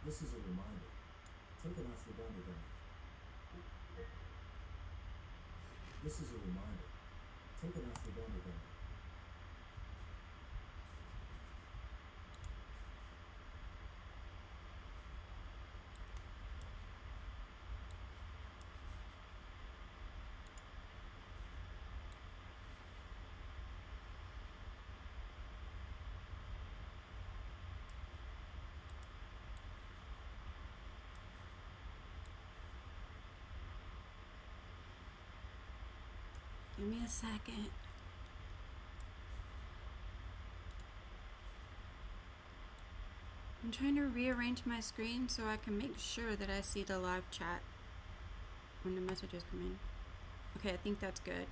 This is a reminder. Take an ashwagandha gummy. This is a reminder. Take an ashwagandha gummy. Give me a second. I'm trying to rearrange my screen so I can make sure that I see the live chat when the messages come in. Okay, I think that's good.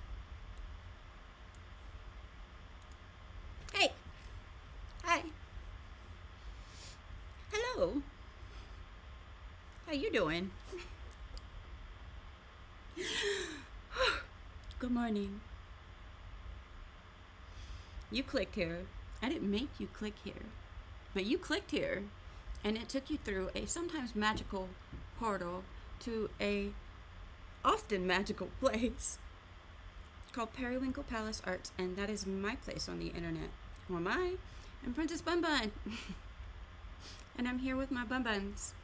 Hey! Hi! Hello! How you doing? Good morning. You clicked here. I didn't make you click here, but you clicked here, and it took you through a sometimes magical portal to a often magical place called Periwinkle Palace Arts, and that is my place on the internet. Who am I? I'm Princess Bun Bun, and I'm here with my Bun Buns.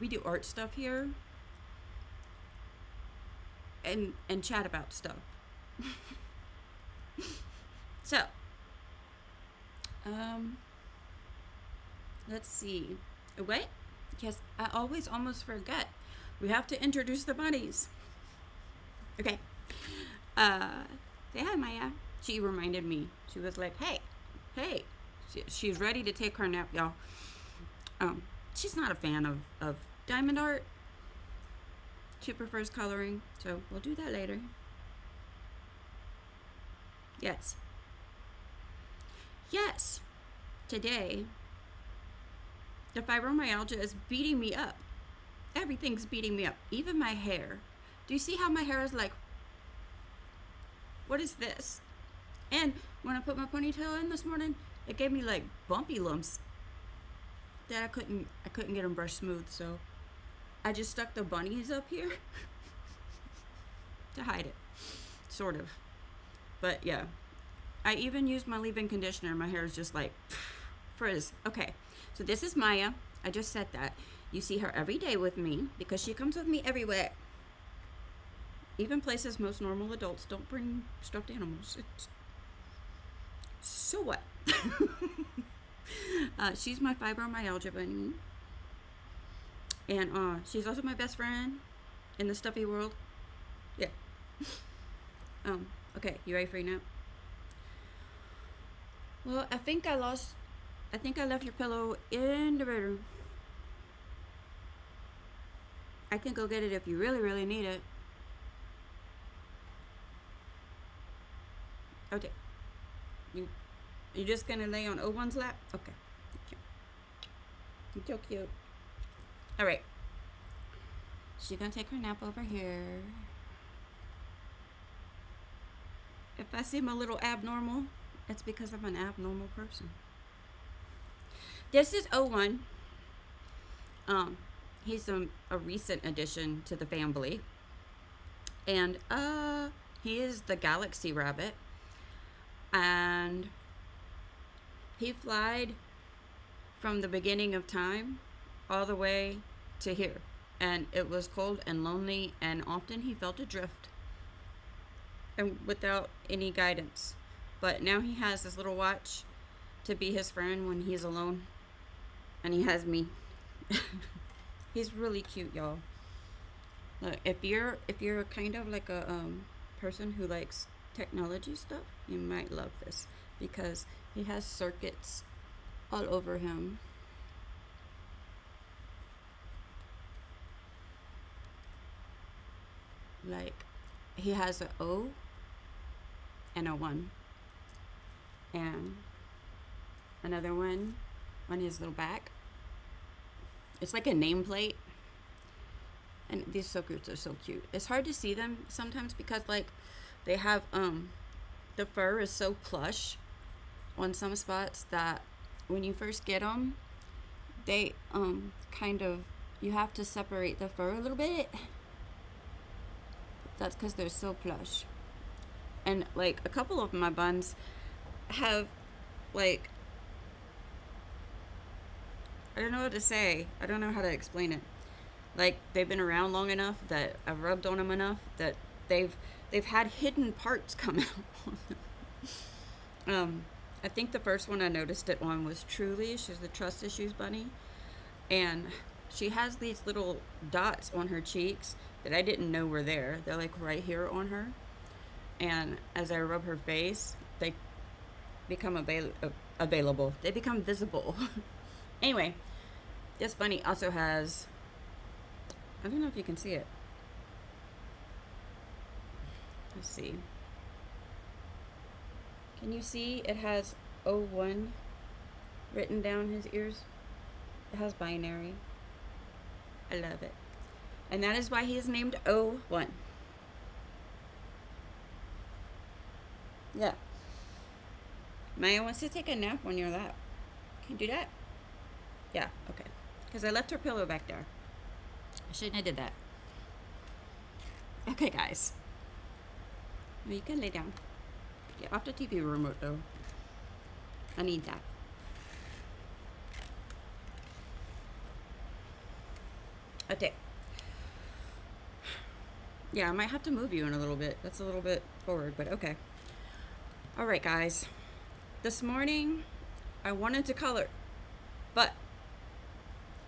We do art stuff here, and chat about stuff. So, let's see. Wait, yes, I always almost forget. We have to introduce the bunnies. Okay. Say hi, Maya. She reminded me. She was like, hey. She's ready to take her nap, y'all. She's not a fan of diamond art. She prefers coloring, so we'll do that later. Yes. Today, the fibromyalgia is beating me up. Everything's beating me up, even my hair. Do you see how my hair is like, what is this? And when I put my ponytail in this morning, it gave me like bumpy lumps that I couldn't get them brushed smooth, so I just stuck the bunnies up here to hide it, sort of. But yeah, I even used my leave-in conditioner. My hair is just like frizz. Okay, so this is Maya. I just said that. You see her every day with me because she comes with me everywhere. Even places most normal adults don't bring stuffed animals. So what? She's my fibromyalgia bunny. And she's also my best friend in the stuffy world. Yeah. Okay, you ready for your nap? Well, I think I left your pillow in the bedroom. I can go get it if you really, really need it. Okay. You just gonna lay on OhOne's lap? Okay. You're so cute. Alright. She's gonna take her nap over here. If I seem a little abnormal, it's because I'm an abnormal person. This is OhOne. He's a recent addition to the family. And he is the galaxy rabbit. And he flied from the beginning of time all the way to here. And it was cold and lonely, and often he felt adrift and without any guidance. But now he has this little watch to be his friend when he's alone. And he has me. He's really cute, y'all. Look, if you're kind of like a person who likes technology stuff, you might love this because he has circuits all over him. Like, he has an O and a 1 and another one on his little back. It's like a nameplate. And these circuits are so cute. It's hard to see them sometimes because like they have the fur is so plush on some spots that when you first get them, they kind of, you have to separate the fur a little bit. That's because they're so plush. And like a couple of my buns have like, I don't know what to say. I don't know how to explain it. Like they've been around long enough that I've rubbed on them enough that they've had hidden parts come out. I think the first one I noticed it on was Truly. She's the trust issues bunny, and she has these little dots on her cheeks that I didn't know were there. They're like right here on her, and as I rub her face, they become available. They become visible. Anyway, this bunny also has, I don't know if you can see it. Let's see. Can you see it has OhOne written down his ears? It has binary. I love it. And that is why he is named OhOne. Yeah. Maya wants to take a nap on your lap. Can you do that? Yeah, okay. Because I left her pillow back there. I shouldn't have did that. Okay, guys. Well, you can lay down. Get off the TV remote, though. I need that. Okay. Yeah, I might have to move you in a little bit. That's a little bit forward, but okay. All right, guys. This morning, I wanted to color, but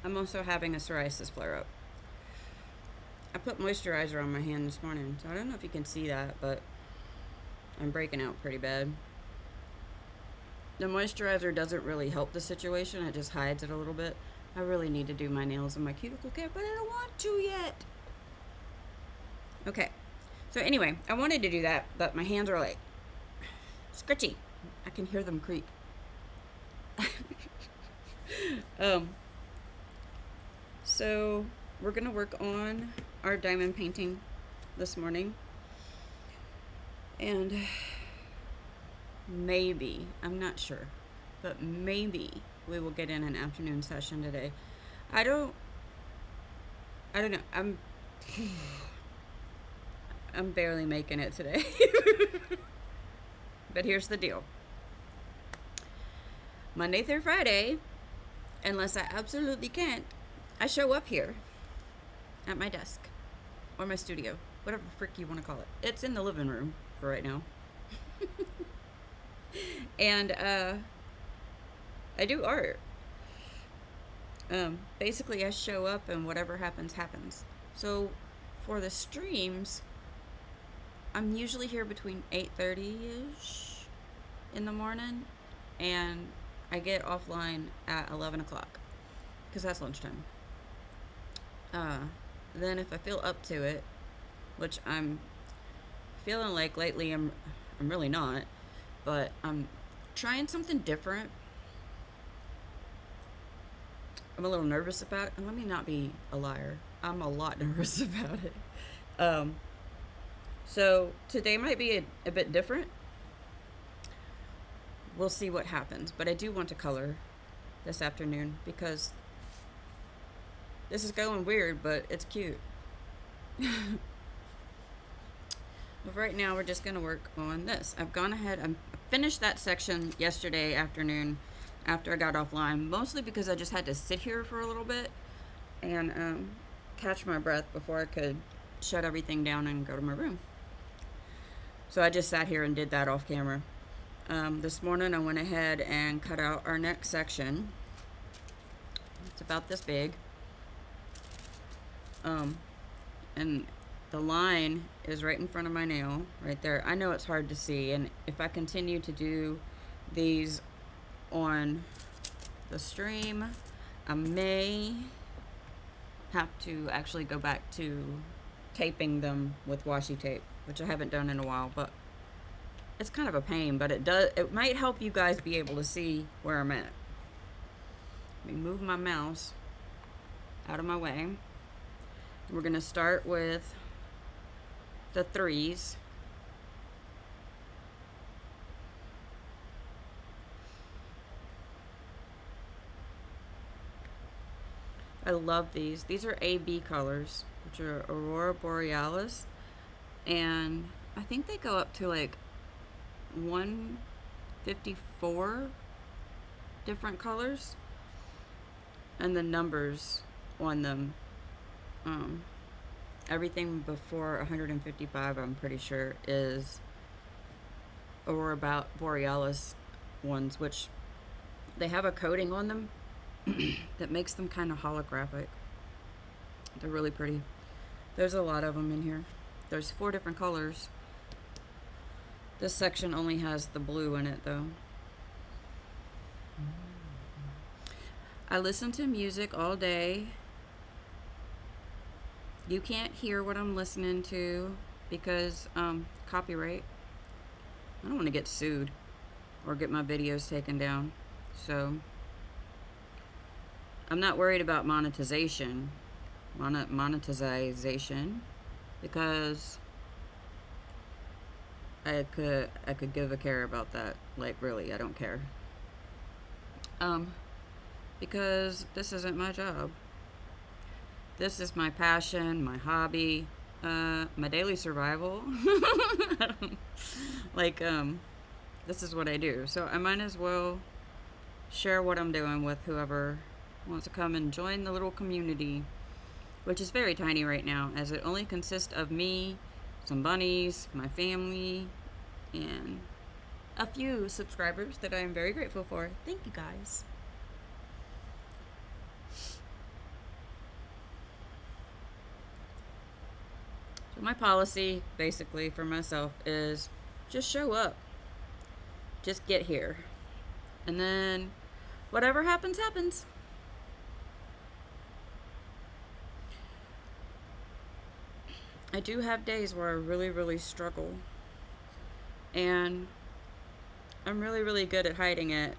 I'm also having a psoriasis flare-up. I put moisturizer on my hand this morning, so I don't know if you can see that, but I'm breaking out pretty bad. The moisturizer doesn't really help the situation. It just hides it a little bit. I really need to do my nails and my cuticle care, but I don't want to yet. Okay. So anyway, I wanted to do that, but my hands are like scratchy. I can hear them creak. So we're gonna work on our diamond painting this morning, and maybe, I'm not sure, but maybe we will get in an afternoon session today. I don't know. I'm barely making it today. But here's the deal. Monday through Friday, unless I absolutely can't, I show up here at my desk or my studio, whatever the frick you want to call it. It's in the living room for right now. And I do art. Basically, I show up and whatever happens, happens. So for the streams, I'm usually here between 8:30-ish in the morning, and I get offline at 11 o'clock because that's lunchtime. Then if I feel up to it, which I'm feeling like lately I'm really not, but I'm trying something different. I'm a little nervous about it, and let me not be a liar. I'm a lot nervous about it. So today might be a bit different. We'll see what happens, but I do want to color this afternoon because this is going weird, but it's cute. But right now we're just going to work on this. I've gone ahead and finished that section yesterday afternoon after I got offline, mostly because I just had to sit here for a little bit and catch my breath before I could shut everything down and go to my room. So I just sat here and did that off camera. This morning I went ahead and cut out our next section. It's about this big. And the line is right in front of my nail, right there. I know it's hard to see, and if I continue to do these on the stream, I may have to actually go back to taping them with washi tape, which I haven't done in a while, but it's kind of a pain, but it might help you guys be able to see where I'm at. Let me move my mouse out of my way. We're going to start with the 3s. I love these. These are AB colors, which are Aurora Borealis. And I think they go up to like 154 different colors. And the numbers on them, everything before 155, I'm pretty sure, is Aurora Borealis ones, which they have a coating on them that makes them kind of holographic. They're really pretty. There's a lot of them in here. There's 4 different colors. This section only has the blue in it, though. I listen to music all day. You can't hear what I'm listening to because copyright. I don't want to get sued or get my videos taken down. So I'm not worried about monetization, because I could give a care about that. Like, really, I don't care. Because this isn't my job. This is my passion, my hobby, my daily survival. This is what I do. So I might as well share what I'm doing with whoever wants to come and join the little community, which is very tiny right now, as it only consists of me, some bunnies, my family, and a few subscribers that I am very grateful for. Thank you, guys. So my policy, basically, for myself is just show up. Just get here. And then whatever happens, happens. I do have days where I really, really struggle. And I'm really, really good at hiding it.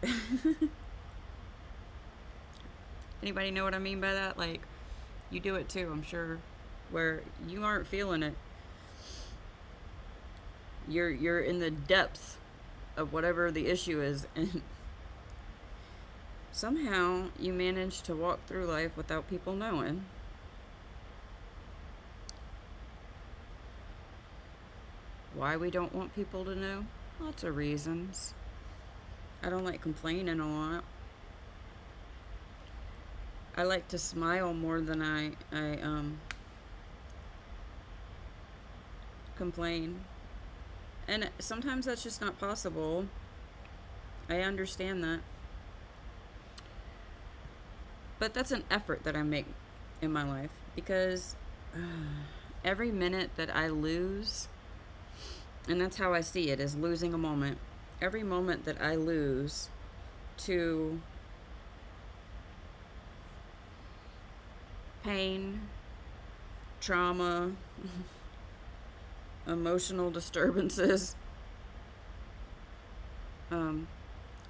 Anybody know what I mean by that? Like, you do it too, I'm sure. Where you aren't feeling it. You're in the depths of whatever the issue is, and somehow you manage to walk through life without people knowing. Why we don't want people to know? Lots of reasons. I don't like complaining a lot. I like to smile more than I complain. And sometimes that's just not possible. I understand that. But that's an effort that I make in my life, because every minute that I lose, and that's how I see it, is losing a moment. Every moment that I lose to pain, trauma, emotional disturbances,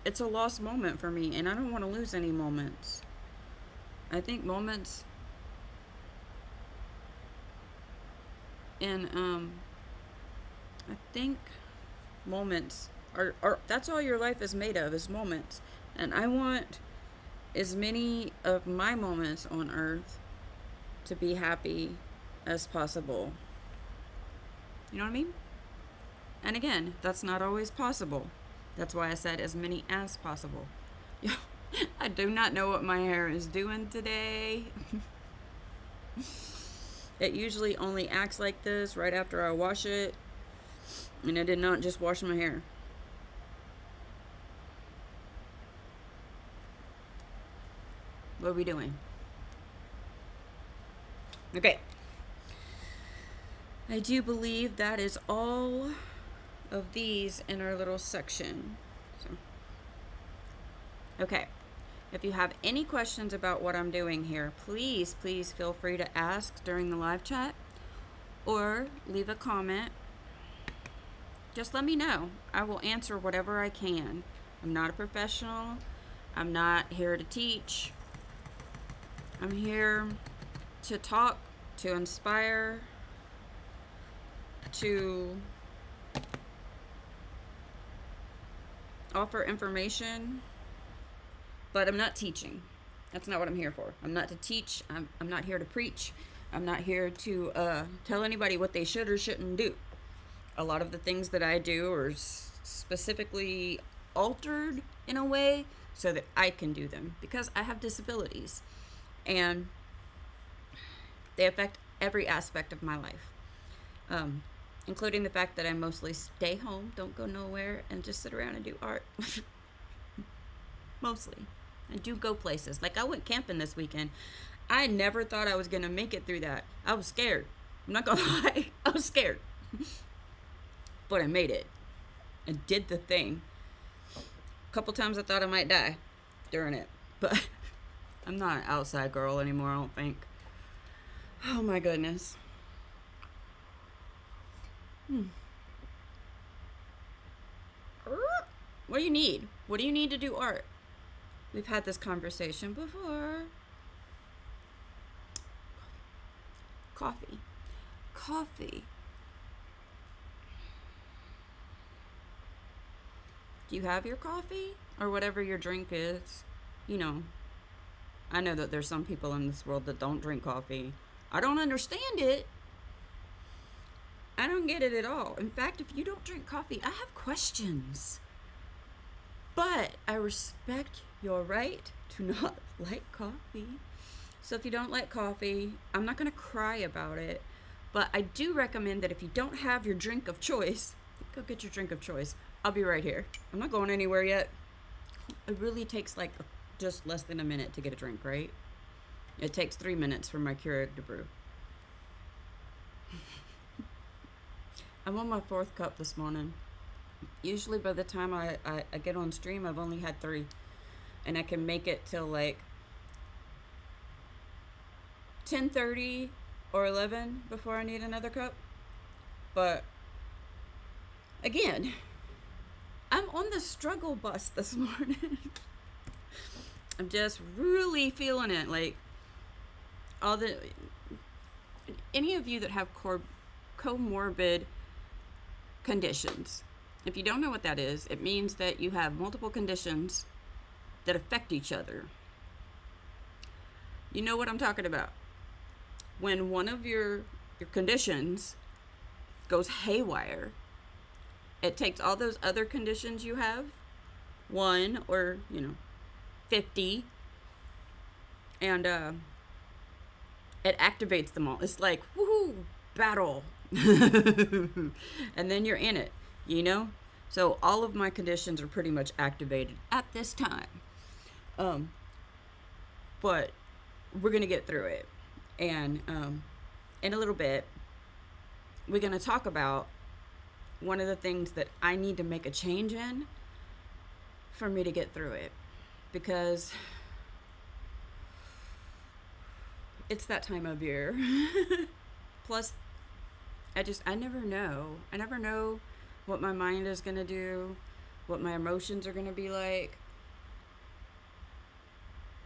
it's a lost moment for me, and I don't want to lose any moments. I think moments and I think moments are that's all your life is made of, is moments. And I want as many of my moments on earth to be happy as possible. You know what I mean? And again, that's not always possible. That's why I said as many as possible. I do not know what my hair is doing today. It usually only acts like this right after I wash it. And I did not just wash my hair. What are we doing? Okay. I do believe that is all of these in our little section. So, okay. If you have any questions about what I'm doing here, please feel free to ask during the live chat or leave a comment. Just let me know. I will answer whatever I can. I'm not a professional. I'm not here to teach. I'm here to talk, to inspire, to offer information, but I'm not teaching. That's not what I'm here for. I'm not to teach. I'm not here to preach. I'm not here to tell anybody what they should or shouldn't do. A lot of the things that I do are specifically altered in a way so that I can do them because I have disabilities and they affect every aspect of my life, including the fact that I mostly stay home, don't go nowhere, and just sit around and do art. Mostly. I do go places. Like, I went camping this weekend. I never thought I was going to make it through that. I was scared. I'm not going to lie. I was scared. But I made it. I did the thing. A couple times I thought I might die during it. But I'm not an outside girl anymore, I don't think. Oh my goodness. What do you need? What do you need to do art? We've had this conversation before. Coffee. Do you have your coffee? Or whatever your drink is? You know, I know that there's some people in this world that don't drink coffee. I don't understand it. I don't get it at all. In fact, if you don't drink coffee, I have questions. But I respect your right to not like coffee. So if you don't like coffee, I'm not going to cry about it. But I do recommend that if you don't have your drink of choice, go get your drink of choice. I'll be right here. I'm not going anywhere yet. It really takes like just less than a minute to get a drink, right? It takes 3 minutes for my Keurig to brew. I'm on my 4th cup this morning. Usually by the time I get on stream, I've only had 3. And I can make it till like 10:30 or 11 before I need another cup. But again, I'm on the struggle bus this morning. I'm just really feeling it. Like, any of you that have comorbid conditions, if you don't know what that is, it means that you have multiple conditions that affect each other. You know what I'm talking about. When one of your conditions goes haywire, it takes all those other conditions you have, 1 or 50, and it activates them all. It's like, woohoo, battle. And then you're in it, So all of my conditions are pretty much activated at this time. But we're going to get through it. And in a little bit, we're going to talk about one of the things that I need to make a change in for me to get through it. Because it's that time of year. Plus, I never know. I never know what my mind is going to do, what my emotions are going to be like,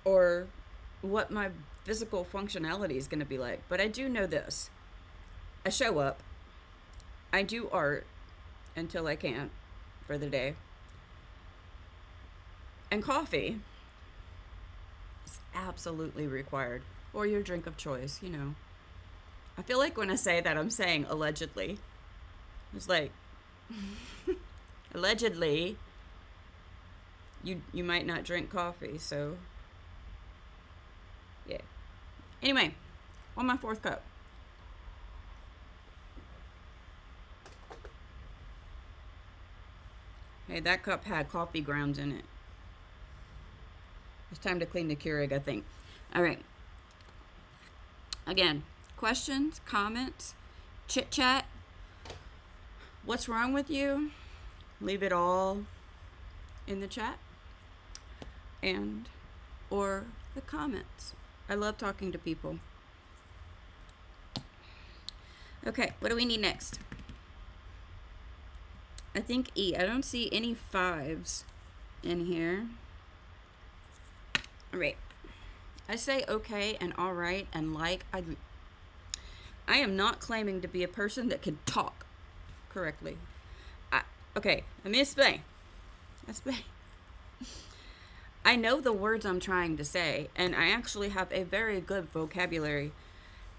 or what my physical functionality is going to be like. But I do know this. I show up. I do art until I can't for the day. And coffee is absolutely required. Or your drink of choice, I feel like when I say that, I'm saying allegedly. It's like, allegedly, you might not drink coffee, so, yeah. Anyway, on my 4th cup. Hey, that cup had coffee grounds in it. It's time to clean the Keurig, I think. All right. Again, questions, comments, chit chat. What's wrong with you? Leave it all in the chat or the comments. I love talking to people. Okay, what do we need next? I think E. I don't see any 5s in here. All right. I say okay and all right and like. I am not claiming to be a person that can talk correctly. Okay, let me explain. I know the words I'm trying to say, and I actually have a very good vocabulary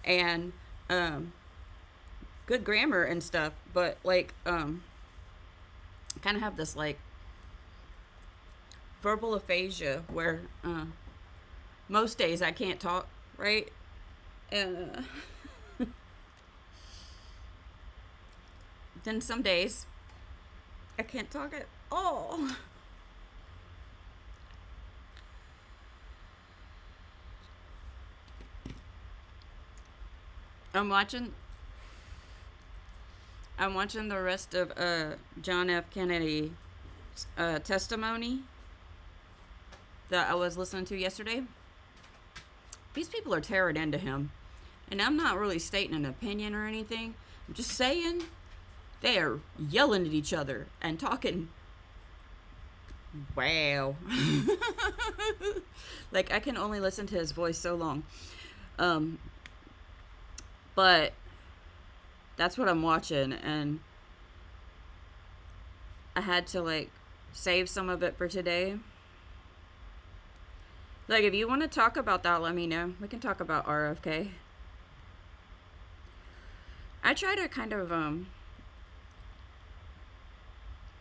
and good grammar and stuff, but like kind of have this like verbal aphasia where most days I can't talk, right? And then some days I can't talk at all. I'm watching I'm watching the rest of John F. Kennedy testimony that I was listening to yesterday. These people are tearing into him. And I'm not really stating an opinion or anything. I'm just saying they are yelling at each other and talking. Wow. Like, I can only listen to his voice so long. But that's what I'm watching, and I had to like save some of it for today. Like, if you want to talk about that, let me know. We can talk about RFK. I try to kind of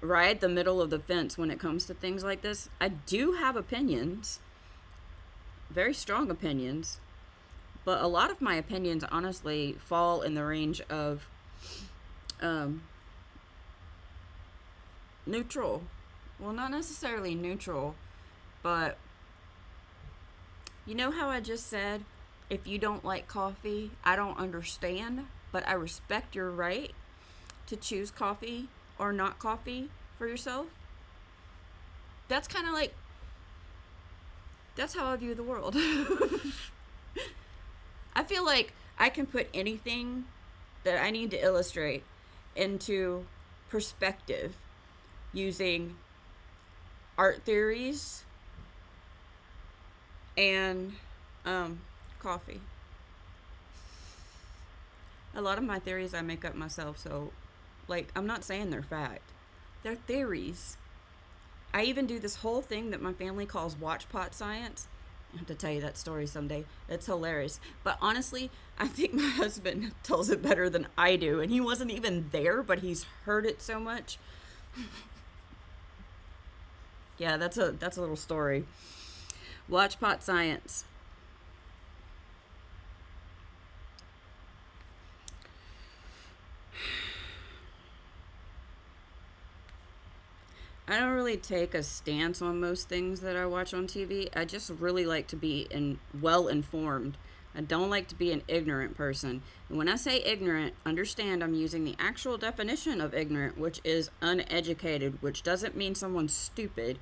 ride the middle of the fence when it comes to things like this. I do have opinions, very strong opinions, but a lot of my opinions honestly fall in the range of neutral. Well, not necessarily neutral, but you know how I just said, if you don't like coffee, I don't understand, but I respect your right to choose coffee or not coffee for yourself? That's kind of like, that's how I view the world. I feel like I can put anything that I need to illustrate into perspective using art theories and coffee. A lot of my theories I make up myself, so like, I'm not saying they're fact. They're theories. I even do this whole thing that my family calls watchpot science. I have to tell you that story someday. It's hilarious. But honestly, I think my husband tells it better than I do. And he wasn't even there, but he's heard it so much. Yeah, that's a little story. Watchpot science. I don't really take a stance on most things that I watch on TV. I just really like to be well informed. I don't like to be an ignorant person. And when I say ignorant, understand I'm using the actual definition of ignorant, which is uneducated, which doesn't mean someone's stupid.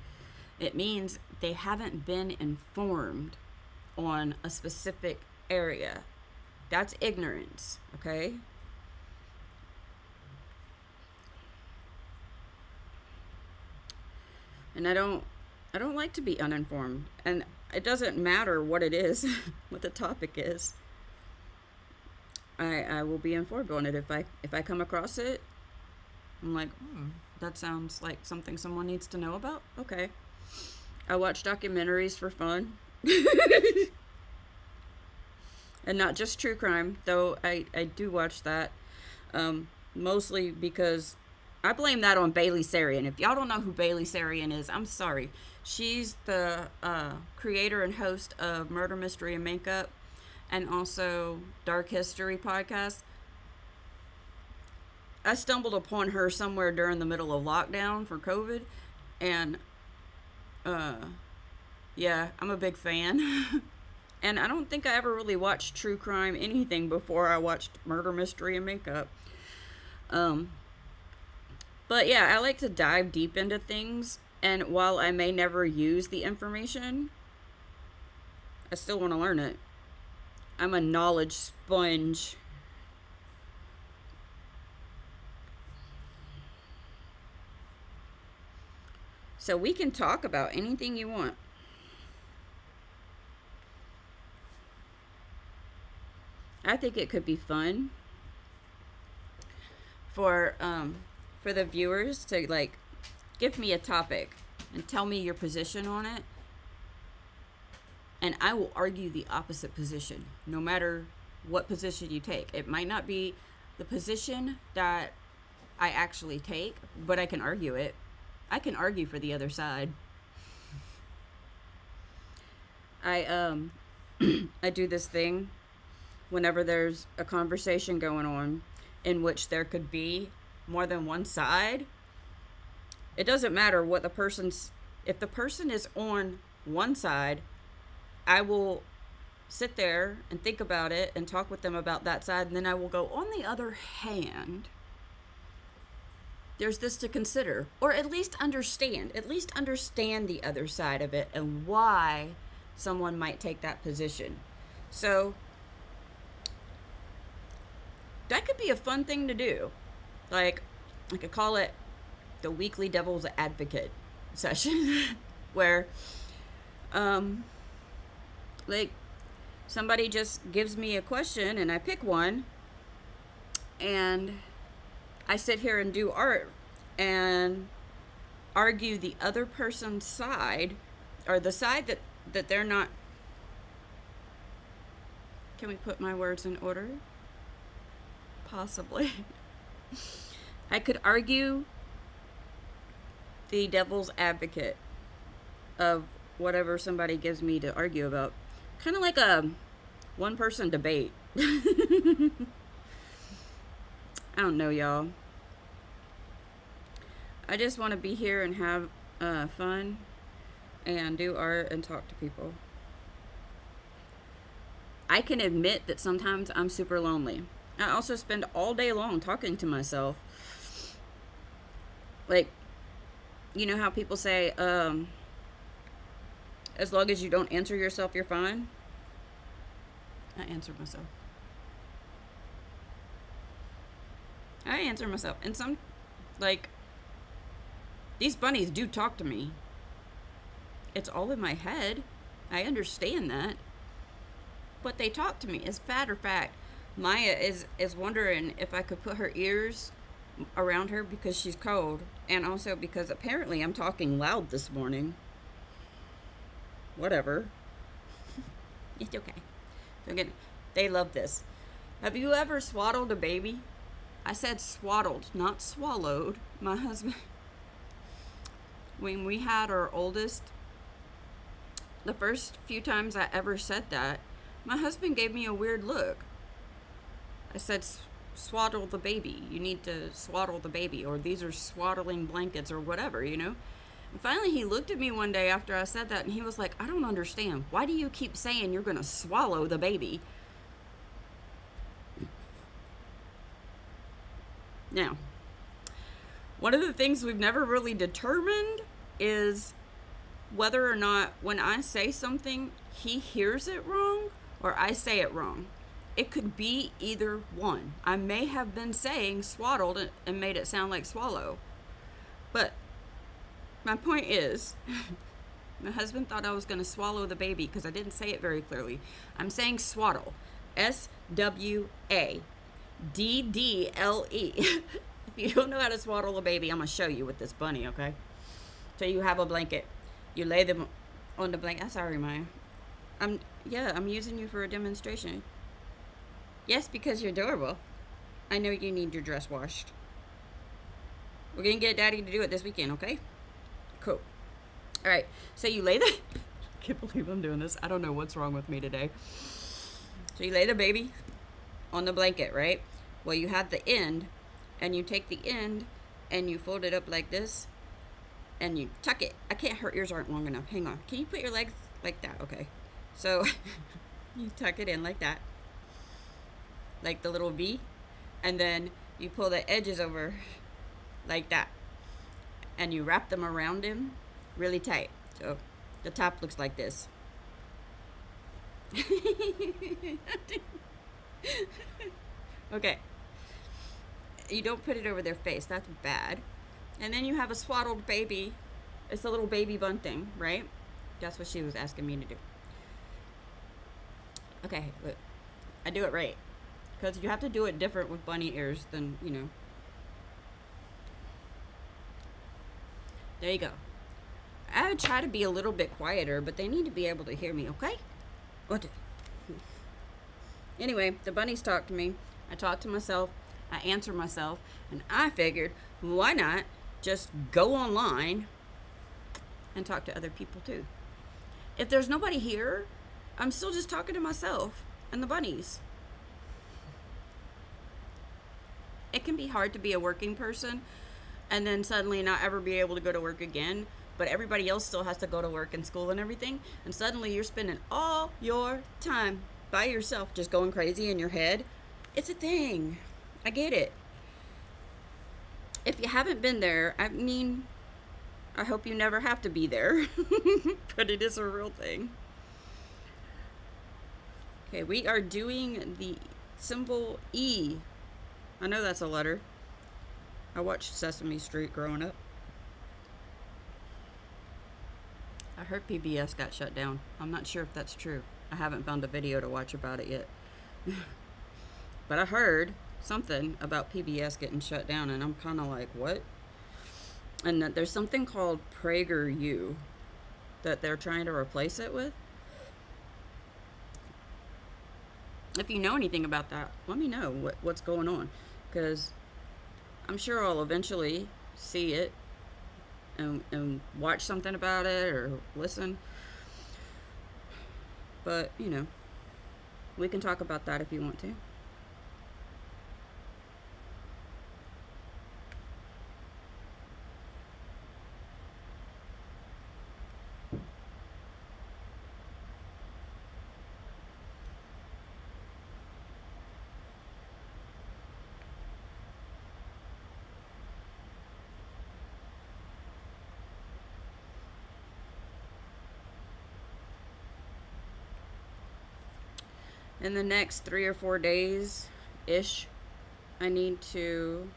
It means they haven't been informed on a specific area. That's ignorance, okay? And I don't like to be uninformed. And it doesn't matter what it is, what the topic is. I will be informed on it if I come across it. I'm like, that sounds like something someone needs to know about. Okay. I watch documentaries for fun. And not just true crime, though I do watch that. Mostly because I blame that on Bailey Sarian. If y'all don't know who Bailey Sarian is, I'm sorry. She's the creator and host of Murder, Mystery, and Makeup, and also Dark History podcast. I stumbled upon her somewhere during the middle of lockdown for COVID, and yeah, I'm a big fan. And I don't think I ever really watched true crime anything before I watched Murder, Mystery, and Makeup. But yeah, I like to dive deep into things, and while I may never use the information, I still want to learn it. I'm a knowledge sponge. So we can talk about anything you want. I think it could be fun for the viewers to like give me a topic and tell me your position on it, and I will argue the opposite position, no matter what position you take. It might not be the position that I actually take, but I can argue it. I can argue for the other side. I I do this thing whenever there's a conversation going on in which there could be more than one side. It doesn't matter what the person's, if the person is on one side, I will sit there and think about it and talk with them about that side, and then I will go, on the other hand, there's this to consider, or at least understand the other side of it and why someone might take that position. So that could be a fun thing to do. Like, I could call it the weekly devil's advocate session where like somebody just gives me a question and I pick one and I sit here and do art and argue the other person's side, or the side that they're not. Can we put my words in order? Possibly. I could argue the devil's advocate of whatever somebody gives me to argue about. Kind of like a one-person debate. I don't know, y'all. I just want to be here and have fun and do art and talk to people. I can admit that sometimes I'm super lonely. I also spend all day long talking to myself. Like, you know how people say, as long as you don't answer yourself, you're fine? I answer myself. I answer myself. And some, like, these bunnies do talk to me. It's all in my head. I understand that. But they talk to me. As a matter of fact, Maya is wondering if I could put her ears around her because she's cold, and also because apparently I'm talking loud this morning. Whatever. It's okay. So again, they love this. Have you ever swaddled a baby? I said swaddled, not swallowed. My husband, when we had our oldest, the first few times I ever said that, my husband gave me a weird look. I said, swaddle the baby. You need to swaddle the baby, or these are swaddling blankets, or whatever, you know? And finally, he looked at me one day after I said that, and he was like, I don't understand. Why do you keep saying you're going to swallow the baby? Now, one of the things we've never really determined is whether or not when I say something, he hears it wrong or I say it wrong. It could be either one. I may have been saying swaddled and made it sound like swallow. But my point is, my husband thought I was going to swallow the baby because I didn't say it very clearly. I'm saying swaddle. SWADDLE. If you don't know how to swaddle a baby, I'm going to show you with this bunny, okay? So you have a blanket. You lay them on the blanket. I'm sorry, Maya. I'm using you for a demonstration. Yes, because you're adorable. I know you need your dress washed. We're going to get Daddy to do it this weekend, okay? Cool. All right. So you lay the... I can't believe I'm doing this. I don't know what's wrong with me today. So you lay the baby on the blanket, right? Well, you have the end, and you take the end, and you fold it up like this, and you tuck it. Her ears aren't long enough. Hang on. Can you put your legs like that? Okay. So you tuck it in like that. Like the little V, and then you pull the edges over like that, and you wrap them around him really tight, so the top looks like this. Okay, you don't put it over their face, that's bad. And then you have a swaddled baby. It's a little baby bun thing, right? That's what she was asking me to do. Okay, look, I do it right. Because you have to do it different with bunny ears than, you know. There you go. I would try to be a little bit quieter, but they need to be able to hear me, okay? What? Anyway, the bunnies talk to me. I talk to myself. I answer myself. And I figured, why not just go online and talk to other people too? If there's nobody here, I'm still just talking to myself and the bunnies. It can be hard to be a working person and then suddenly not ever be able to go to work again, but everybody else still has to go to work and school and everything, and suddenly you're spending all your time by yourself just going crazy in your head. It's a thing. I get it. If you haven't been there, I mean, I hope you never have to be there, but it is a real thing. Okay, we are doing the symbol E. I know that's a letter. I watched Sesame Street growing up. I heard PBS got shut down. I'm not sure if that's true. I haven't found a video to watch about it yet. But I heard something about PBS getting shut down, and I'm kind of like, what? And that there's something called PragerU that they're trying to replace it with. If you know anything about that, let me know what's going on, because I'm sure I'll eventually see it and watch something about it or listen. But, you know, we can talk about that if you want to. In the next 3 or 4 days-ish, I need to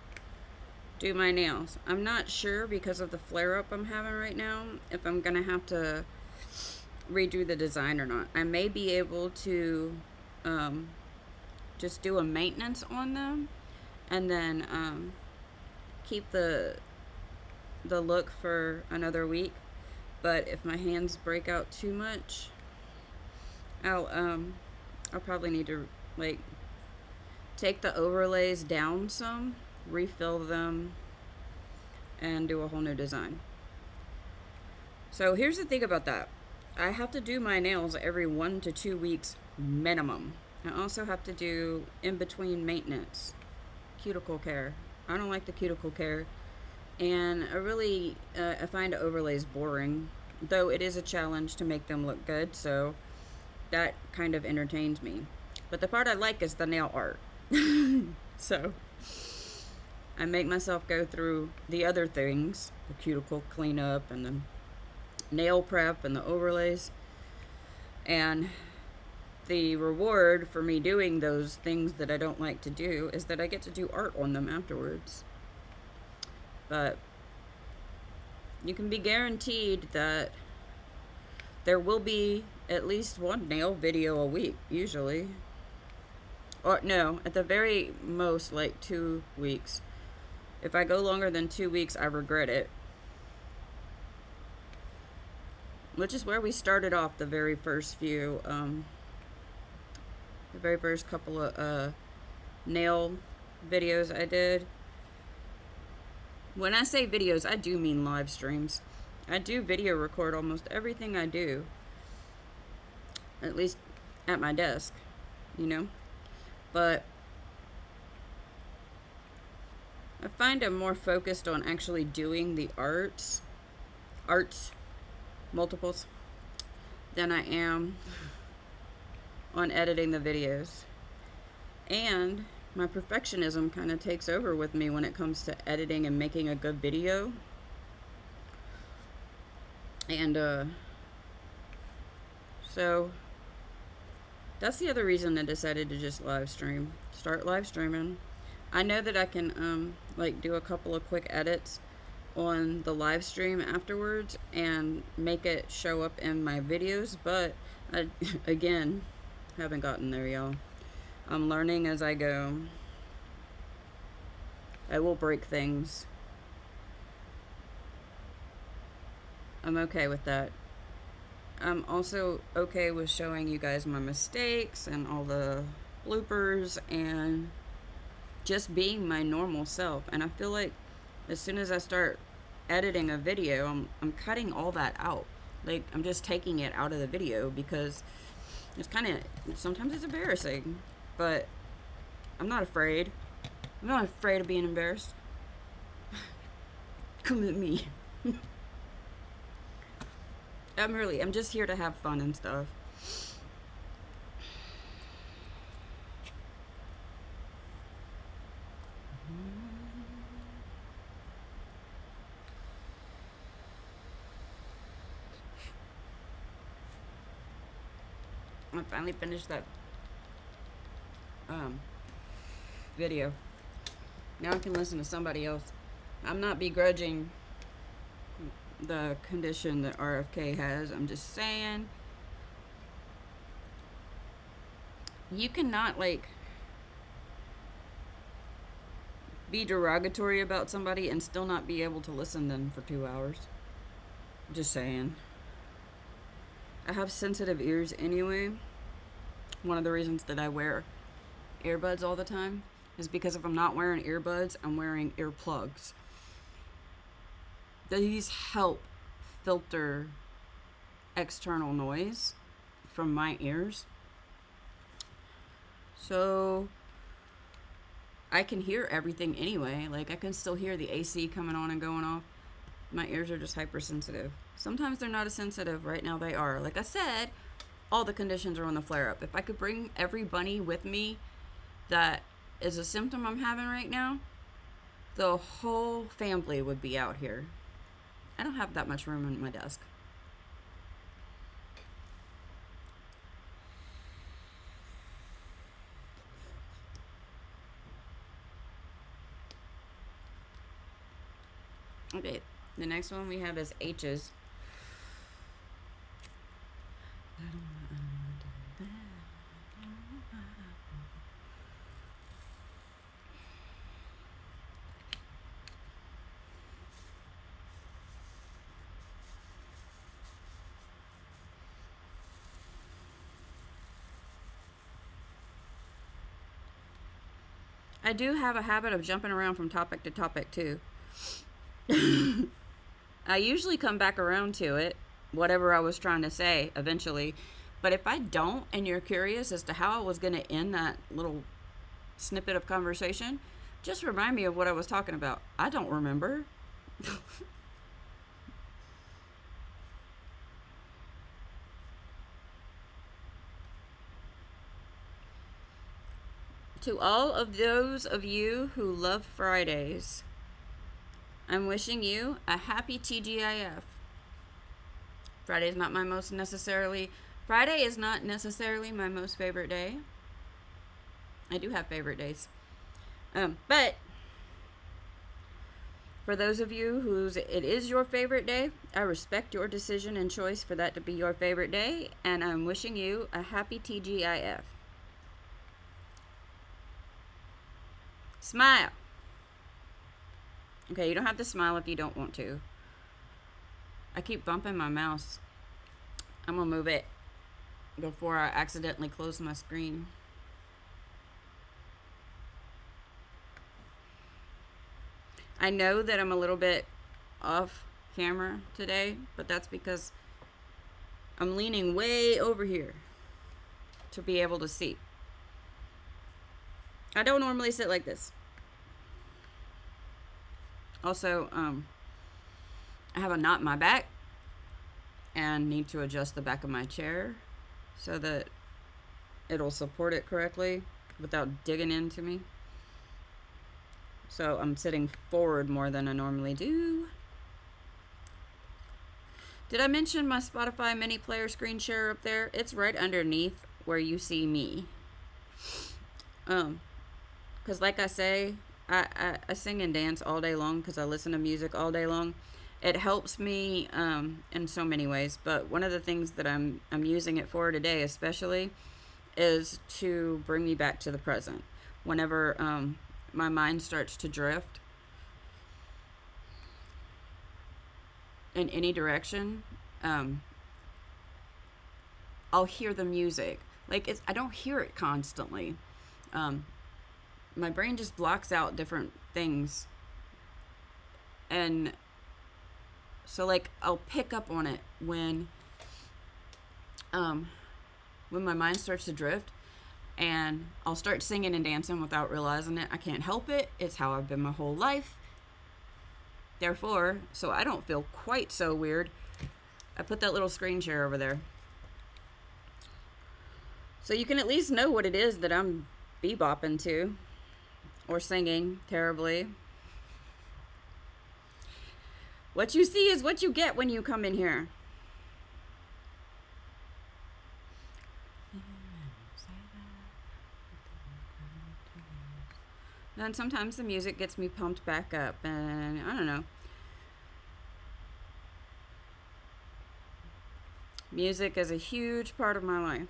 do my nails. I'm not sure, because of the flare-up I'm having right now, if I'm going to have to redo the design or not. I may be able to just do a maintenance on them and then keep the look for another week. But if my hands break out too much, I'll probably need to, like, take the overlays down some, refill them, and do a whole new design. So here's the thing about that. I have to do my nails every 1 to 2 weeks minimum. I also have to do in-between maintenance, cuticle care. I don't like the cuticle care. And I find overlays boring, though it is a challenge to make them look good, so that kind of entertains me. But the part I like is the nail art. So I make myself go through the other things, the cuticle cleanup and the nail prep and the overlays. And the reward for me doing those things that I don't like to do is that I get to do art on them afterwards. But you can be guaranteed that there will be at least one nail video a week, usually. Or no, at the very most, like 2 weeks. If I go longer than 2 weeks, I regret it. Which is where we started off the very first couple of nail videos I did. When I say videos, I do mean live streams. I do video record almost everything I do. At least at my desk, you know? But I find I'm more focused on actually doing the arts, multiples, than I am on editing the videos. And my perfectionism kind of takes over with me when it comes to editing and making a good video. And so that's the other reason I decided to just start live streaming. I know that I can like do a couple of quick edits on the live stream afterwards and make it show up in my videos, but I again haven't gotten there, y'all. I'm learning as I go. I will break things. I'm okay with that. I'm also okay with showing you guys my mistakes and all the bloopers and just being my normal self. And I feel like as soon as I start editing a video, I'm cutting all that out. Like, I'm just taking it out of the video because it's kind of, sometimes it's embarrassing. But I'm not afraid. I'm not afraid of being embarrassed. Come at me. I'm just here to have fun and stuff. I finally finished that video. Now I can listen to somebody else. I'm not begrudging the condition that RFK has. I'm just saying you cannot like be derogatory about somebody and still not be able to listen to them for 2 hours. Just saying. I have sensitive ears anyway. One of the reasons that I wear earbuds all the time is because if I'm not wearing earbuds, I'm wearing earplugs. These help filter external noise from my ears. So I can hear everything anyway. Like, I can still hear the AC coming on and going off. My ears are just hypersensitive. Sometimes they're not as sensitive. Right now they are. Like I said, all the conditions are on the flare up. If I could bring every bunny with me that is a symptom I'm having right now, the whole family would be out here. I don't have that much room in my desk. Okay, the next one we have is H's. I do have a habit of jumping around from topic to topic too. I usually come back around to it, whatever I was trying to say eventually. But if I don't and you're curious as to how I was going to end that little snippet of conversation, just remind me of what I was talking about. I don't remember. To all of those of you who love Fridays, I'm wishing you a happy TGIF. Friday is not necessarily my most favorite day. I do have favorite days. But for those of you whose it is your favorite day, I respect your decision and choice for that to be your favorite day, and I'm wishing you a happy TGIF. Smile. Okay, you don't have to smile if you don't want to. I keep bumping my mouse. I'm gonna move it before I accidentally close my screen. I know that I'm a little bit off camera today, but that's because I'm leaning way over here to be able to see. I don't normally sit like this. Also, I have a knot in my back and need to adjust the back of my chair so that it'll support it correctly without digging into me. So I'm sitting forward more than I normally do. Did I mention my Spotify mini player screen share up there? It's right underneath where you see me. Because like I say, I sing and dance all day long because I listen to music all day long. It helps me in so many ways, but one of the things that I'm using it for today especially is to bring me back to the present. Whenever my mind starts to drift in any direction, I'll hear the music. Like, I don't hear it constantly. My brain just blocks out different things. And so, like, I'll pick up on it when my mind starts to drift, and I'll start singing and dancing without realizing it. I can't help it. It's how I've been my whole life. Therefore, so I don't feel quite so weird, I put that little screen share over there. So you can at least know what it is that I'm bebopping to or singing terribly. What you see is what you get when you come in here. And sometimes the music gets me pumped back up, and I don't know. Music is a huge part of my life.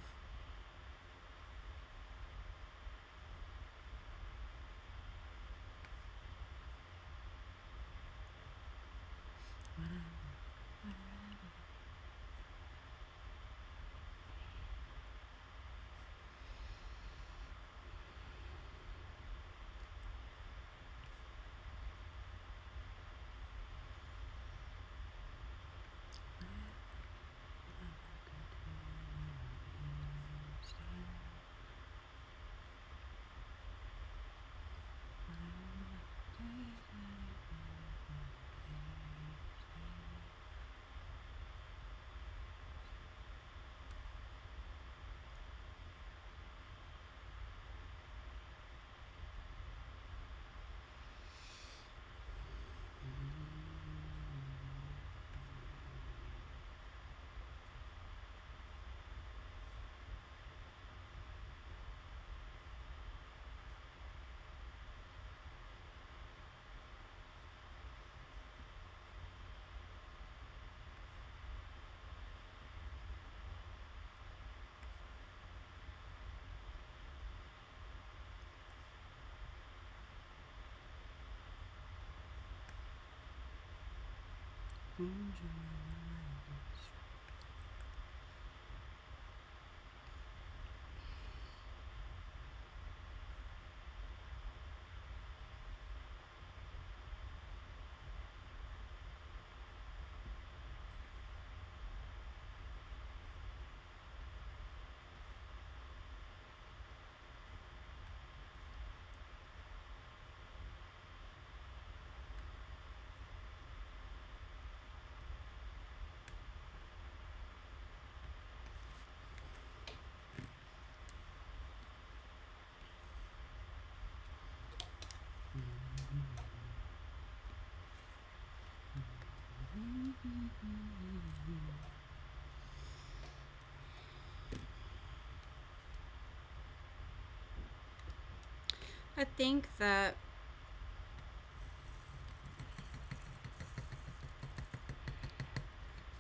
I think that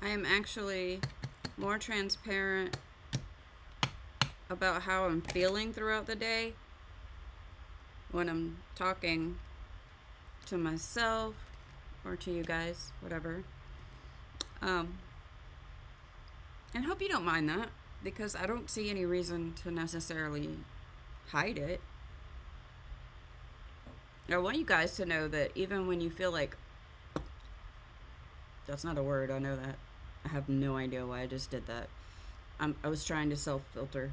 I am actually more transparent about how I'm feeling throughout the day when I'm talking to myself or to you guys, whatever. And hope you don't mind that, because I don't see any reason to necessarily hide it. I want you guys to know that even when you feel like, that's not a word, I know that. I have no idea why I just did that. I was trying to self-filter.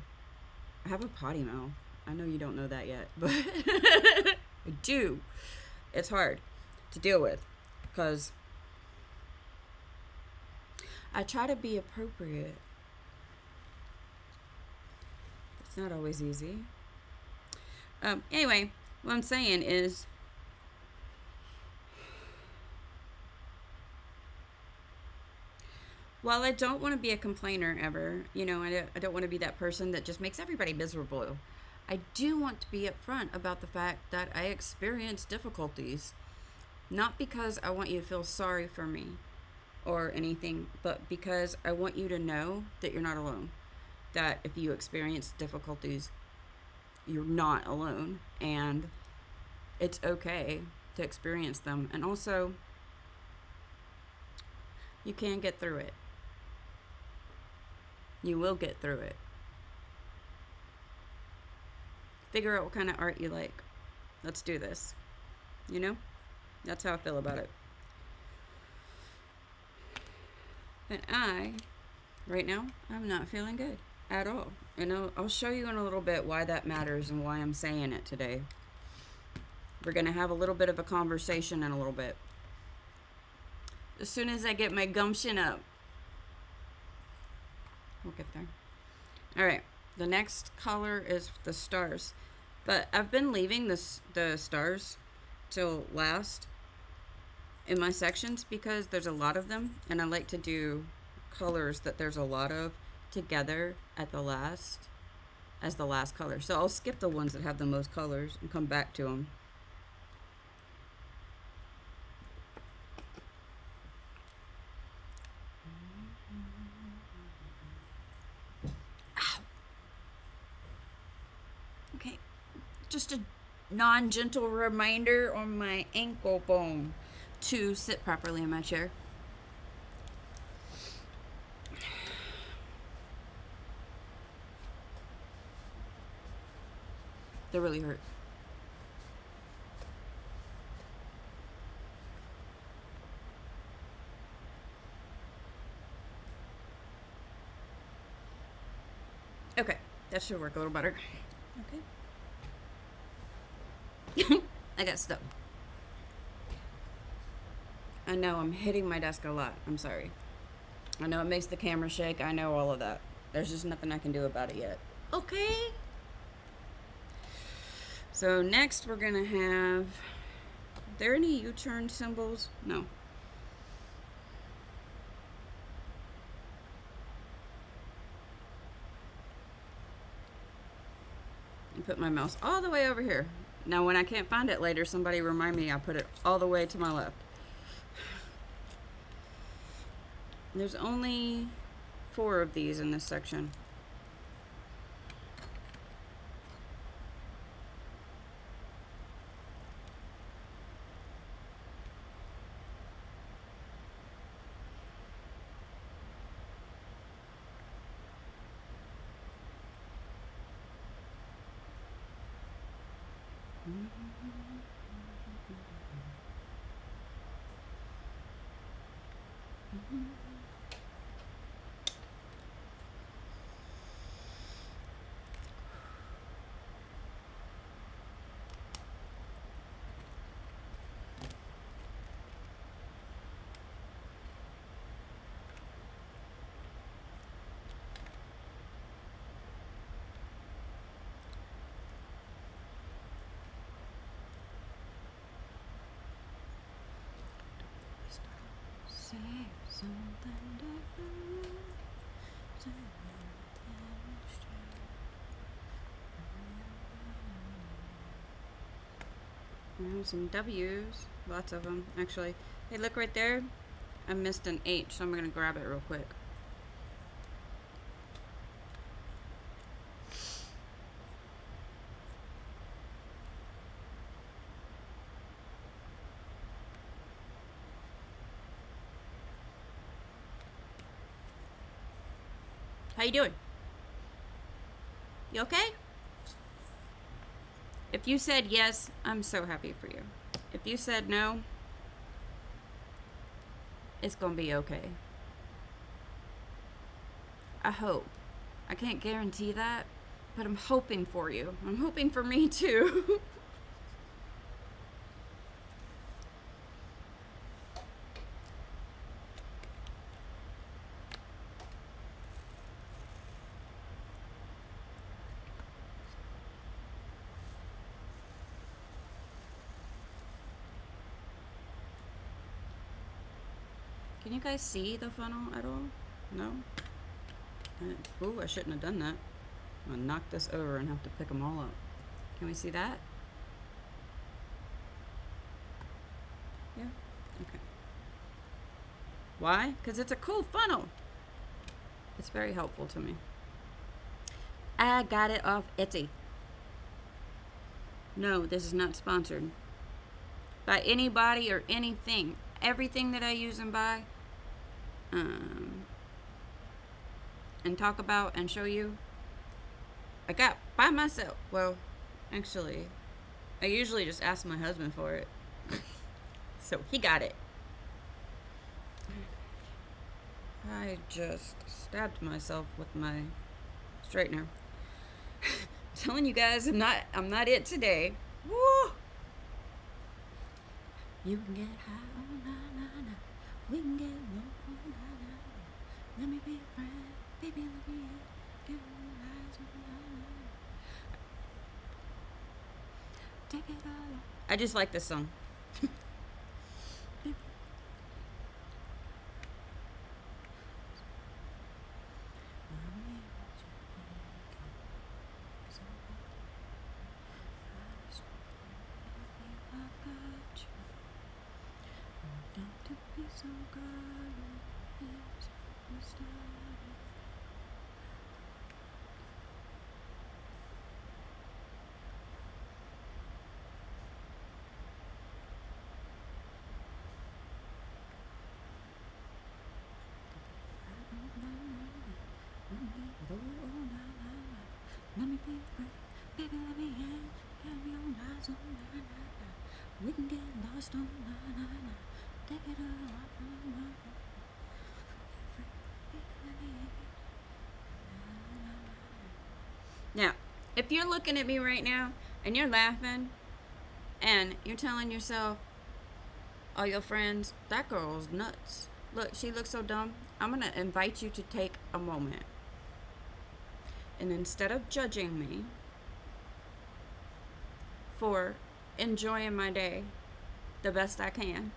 I have a potty mouth. I know you don't know that yet, but I do. It's hard to deal with because I try to be appropriate. It's not always easy. Anyway, what I'm saying is, while I don't want to be a complainer ever, you know, I don't want to be that person that just makes everybody miserable. I do want to be upfront about the fact that I experience difficulties. Not because I want you to feel sorry for me or anything, but because I want you to know that you're not alone. That if you experience difficulties, you're not alone. And it's okay to experience them. And also, you can get through it. You will get through it. Figure out what kind of art you like. Let's do this. You know? That's how I feel about it. But right now, I'm not feeling good at all. And I'll show you in a little bit why that matters and why I'm saying it today. We're going to have a little bit of a conversation in a little bit. As soon as I get my gumption up. We'll get there. Alright, the next color is the stars. But I've been leaving the stars till last in my sections because there's a lot of them. And I like to do colors that there's a lot of together at the last as the last color. So I'll skip the ones that have the most colors and come back to them. Ow. Okay, just a non-gentle reminder on my ankle bone to sit properly in my chair. They really hurt. Okay, that should work a little better. Okay. I got stuck. I know I'm hitting my desk a lot. I'm sorry. I know it makes the camera shake. I know all of that. There's just nothing I can do about it yet. Okay. So next we're gonna have, are there any U-turn symbols? No. And put my mouse all the way over here. Now when I can't find it later, somebody remind me I put it all the way to my left. There's only 4 of these in this section. Say something different. I have some W's, lots of them actually. Hey, look right there. I missed an H, so I'm gonna grab it real quick. How you doing? You okay? If you said yes, I'm so happy for you. If you said no, it's gonna be okay. I hope. I can't guarantee that, but I'm hoping for you. I'm hoping for me too. Can you guys see the funnel at all? No? Ooh, I shouldn't have done that. I'm gonna knock this over and have to pick them all up. Can we see that? Yeah? Okay. Why? Because it's a cool funnel. It's very helpful to me. I got it off Etsy. No, this is not sponsored by anybody or anything. Everything that I use and buy, and talk about and show you, I got by myself. Well, actually, I usually just ask my husband for it. So he got it. I just stabbed myself with my straightener. I'm telling you guys, I'm not it today. Woo! You can get high on na na na. We can get low on na na na. Let me be a friend, baby. Let me get eyes on na na na. Take it all off. I just like this song. Let me be a friend, baby, let me in. Get me on eyes on na na na. We can get lost on na na na. Take it all off on na na. Now, if you're looking at me right now and you're laughing and you're telling yourself, all your friends, that girl's nuts. Look, she looks so dumb. I'm going to invite you to take a moment. And instead of judging me for enjoying my day the best I can,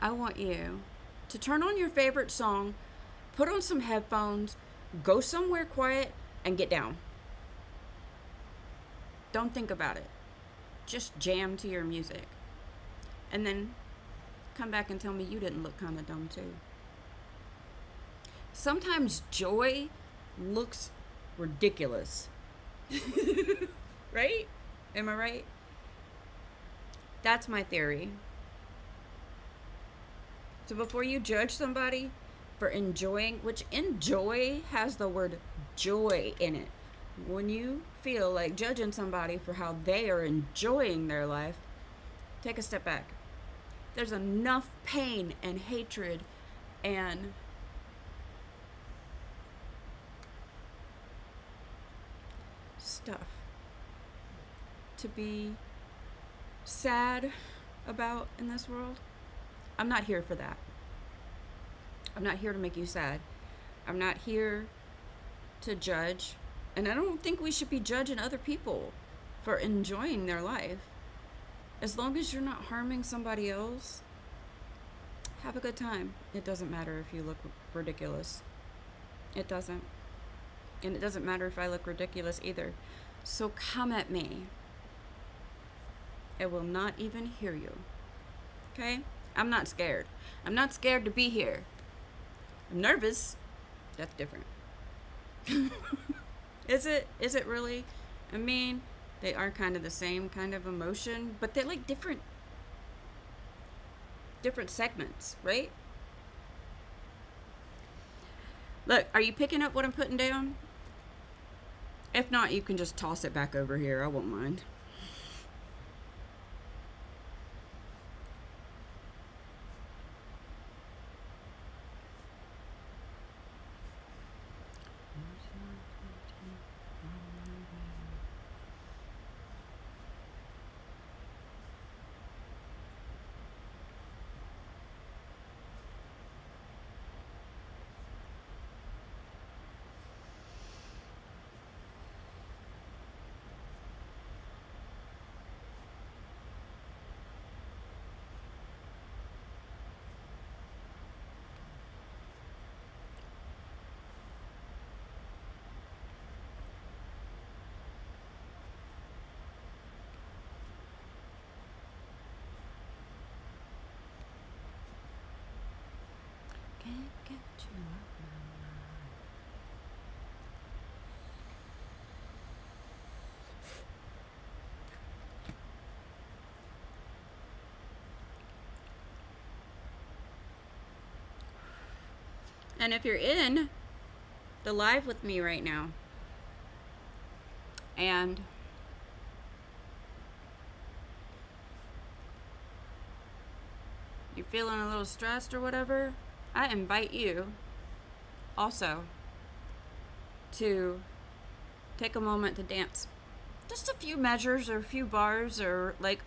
I want you to turn on your favorite song, put on some headphones, go somewhere quiet, and get down. Don't think about it. Just jam to your music. And then come back and tell me you didn't look kind of dumb too. Sometimes joy looks ridiculous. Right? Am I right? That's my theory. So before you judge somebody for enjoying, which enjoy has the word joy in it. When you feel like judging somebody for how they are enjoying their life, take a step back. There's enough pain and hatred and stuff to be sad about in this world. I'm not here for that. I'm not here to make you sad. I'm not here to judge. And I don't think we should be judging other people for enjoying their life. As long as you're not harming somebody else, have a good time. It doesn't matter if you look ridiculous. It doesn't. And it doesn't matter if I look ridiculous either. So come at me. I will not even hear you. Okay? I'm not scared. I'm not scared to be here. I'm nervous. That's different. Is it? Is it really? I mean, they are kind of the same kind of emotion, but they're like different segments, right? Look, are you picking up what I'm putting down? If not, you can just toss it back over here. I won't mind. Can't get you off my mind. And if you're in the live with me right now, and you're feeling a little stressed or whatever, I invite you also to take a moment to dance. Just a few measures or a few bars or like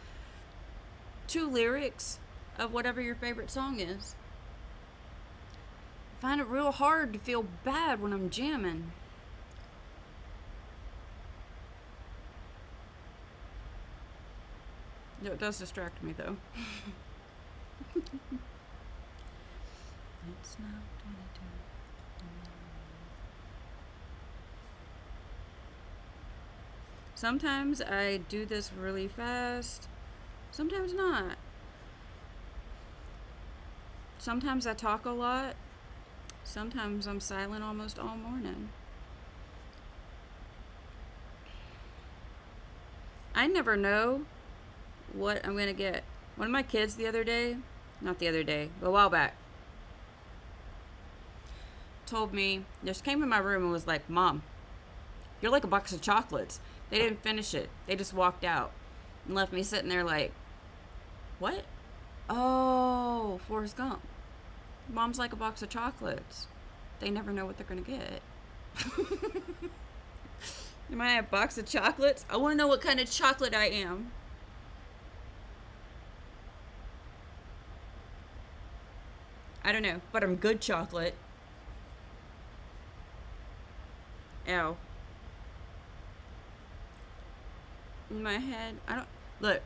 2 lyrics of whatever your favorite song is. I find it real hard to feel bad when I'm jamming. It does distract me though. It's now 22. Sometimes I do this really fast, sometimes not. Sometimes I talk a lot, sometimes I'm silent almost all morning. I never know what I'm gonna get. One of my kids the other day, not the other day, but a while back, told me, just came in my room and was like, Mom, you're like a box of chocolates. They didn't finish it. They just walked out and left me sitting there like, what? Oh, Forrest Gump. Mom's like a box of chocolates. They never know what they're going to get. Am I a box of chocolates? I want to know what kind of chocolate I am. I don't know, but I'm good chocolate. Ow. In my head, I don't... Look,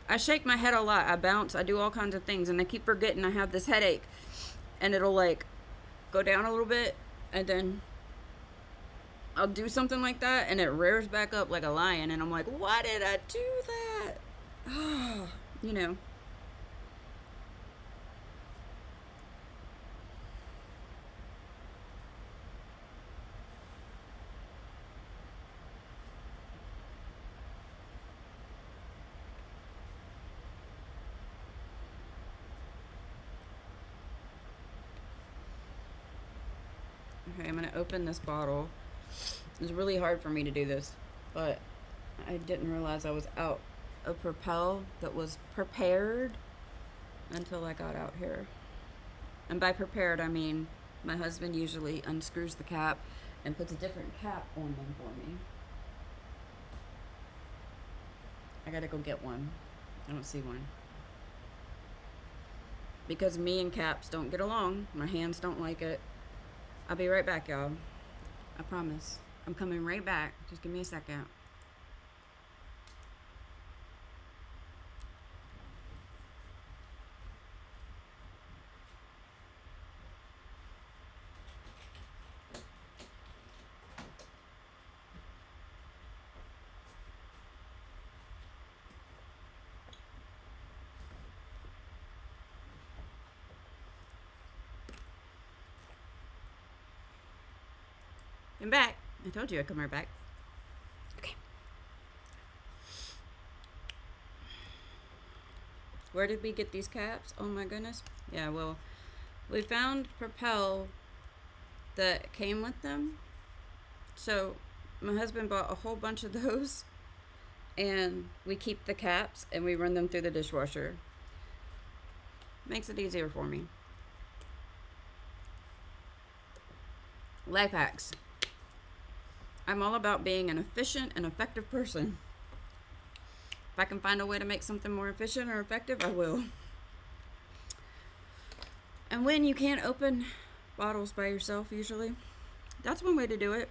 I shake my head a lot. I bounce. I do all kinds of things. And I keep forgetting I have this headache. And it'll, like, go down a little bit. And then I'll do something like that. And it rears back up like a lion. And I'm like, why did I do that? You know. Okay, I'm going to open this bottle. It's really hard for me to do this, but I didn't realize I was out of Propel that was prepared until I got out here. And by prepared, I mean my husband usually unscrews the cap and puts a different cap on them for me. I gotta go get one. I don't see one. Because me and caps don't get along. My hands don't like it. I'll be right back, y'all. I promise. I'm coming right back. Just give me a second. I'm back. I told you I'd come right back. Okay. Where did we get these caps? Oh my goodness. Yeah, well, we found Propel that came with them. So my husband bought a whole bunch of those. And we keep the caps and we run them through the dishwasher. Makes it easier for me. Life hacks. I'm all about being an efficient and effective person. If I can find a way to make something more efficient or effective, I will. And when you can't open bottles by yourself, usually, that's one way to do it.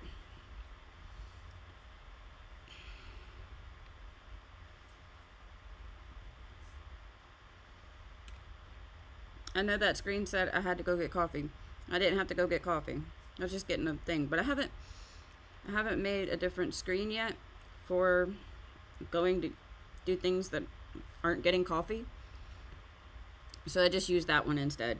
I know that screen said I had to go get coffee. I didn't have to go get coffee. I was just getting a thing. But I haven't made a different screen yet for going to do things that aren't getting coffee. So I just used that one instead.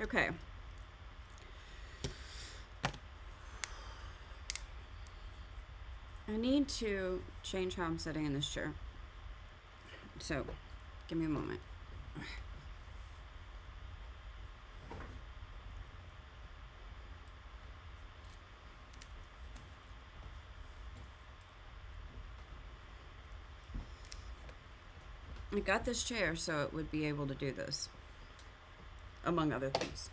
Okay. I need to change how I'm sitting in this chair. So, give me a moment. I got this chair so it would be able to do this, among other things.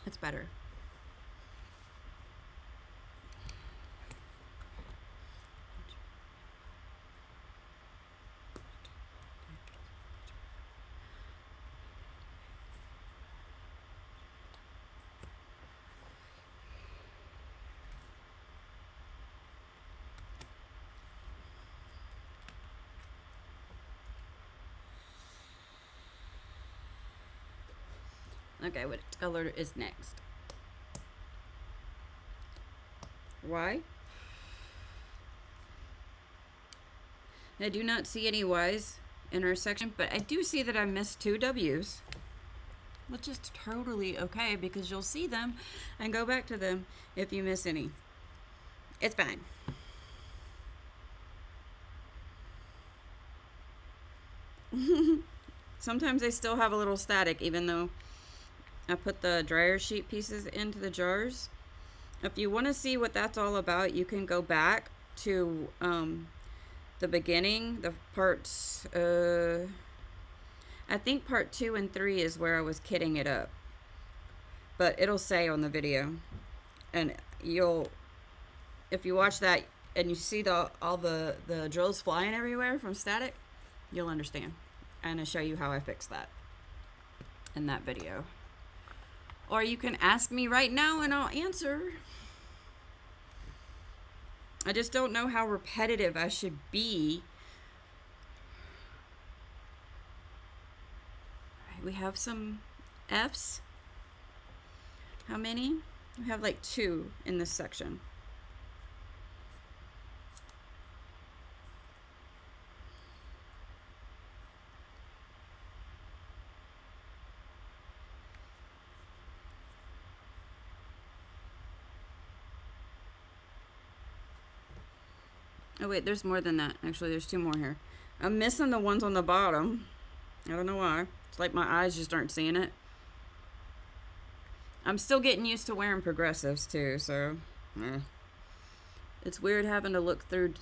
It's better. Okay, what color is next? Y? I do not see any Y's intersection, but I do see that I missed 2 W's, which is totally okay because you'll see them and go back to them if you miss any. It's fine. Sometimes they still have a little static even though I put the dryer sheet pieces into the jars. If you want to see what that's all about, you can go back to the beginning, the parts, I think part 2 and 3 is where I was kitting it up. But it'll say on the video. And if you watch that and you see all the drills flying everywhere from static, you'll understand. And I'll show you how I fixed that in that video. Or you can ask me right now and I'll answer. I just don't know how repetitive I should be. All right, we have some F's. How many? We have like 2 in this section. Oh wait, there's more than that. Actually, there's 2 more here. I'm missing the ones on the bottom. I don't know why. It's like my eyes just aren't seeing it. I'm still getting used to wearing progressives too, so it's weird having to look through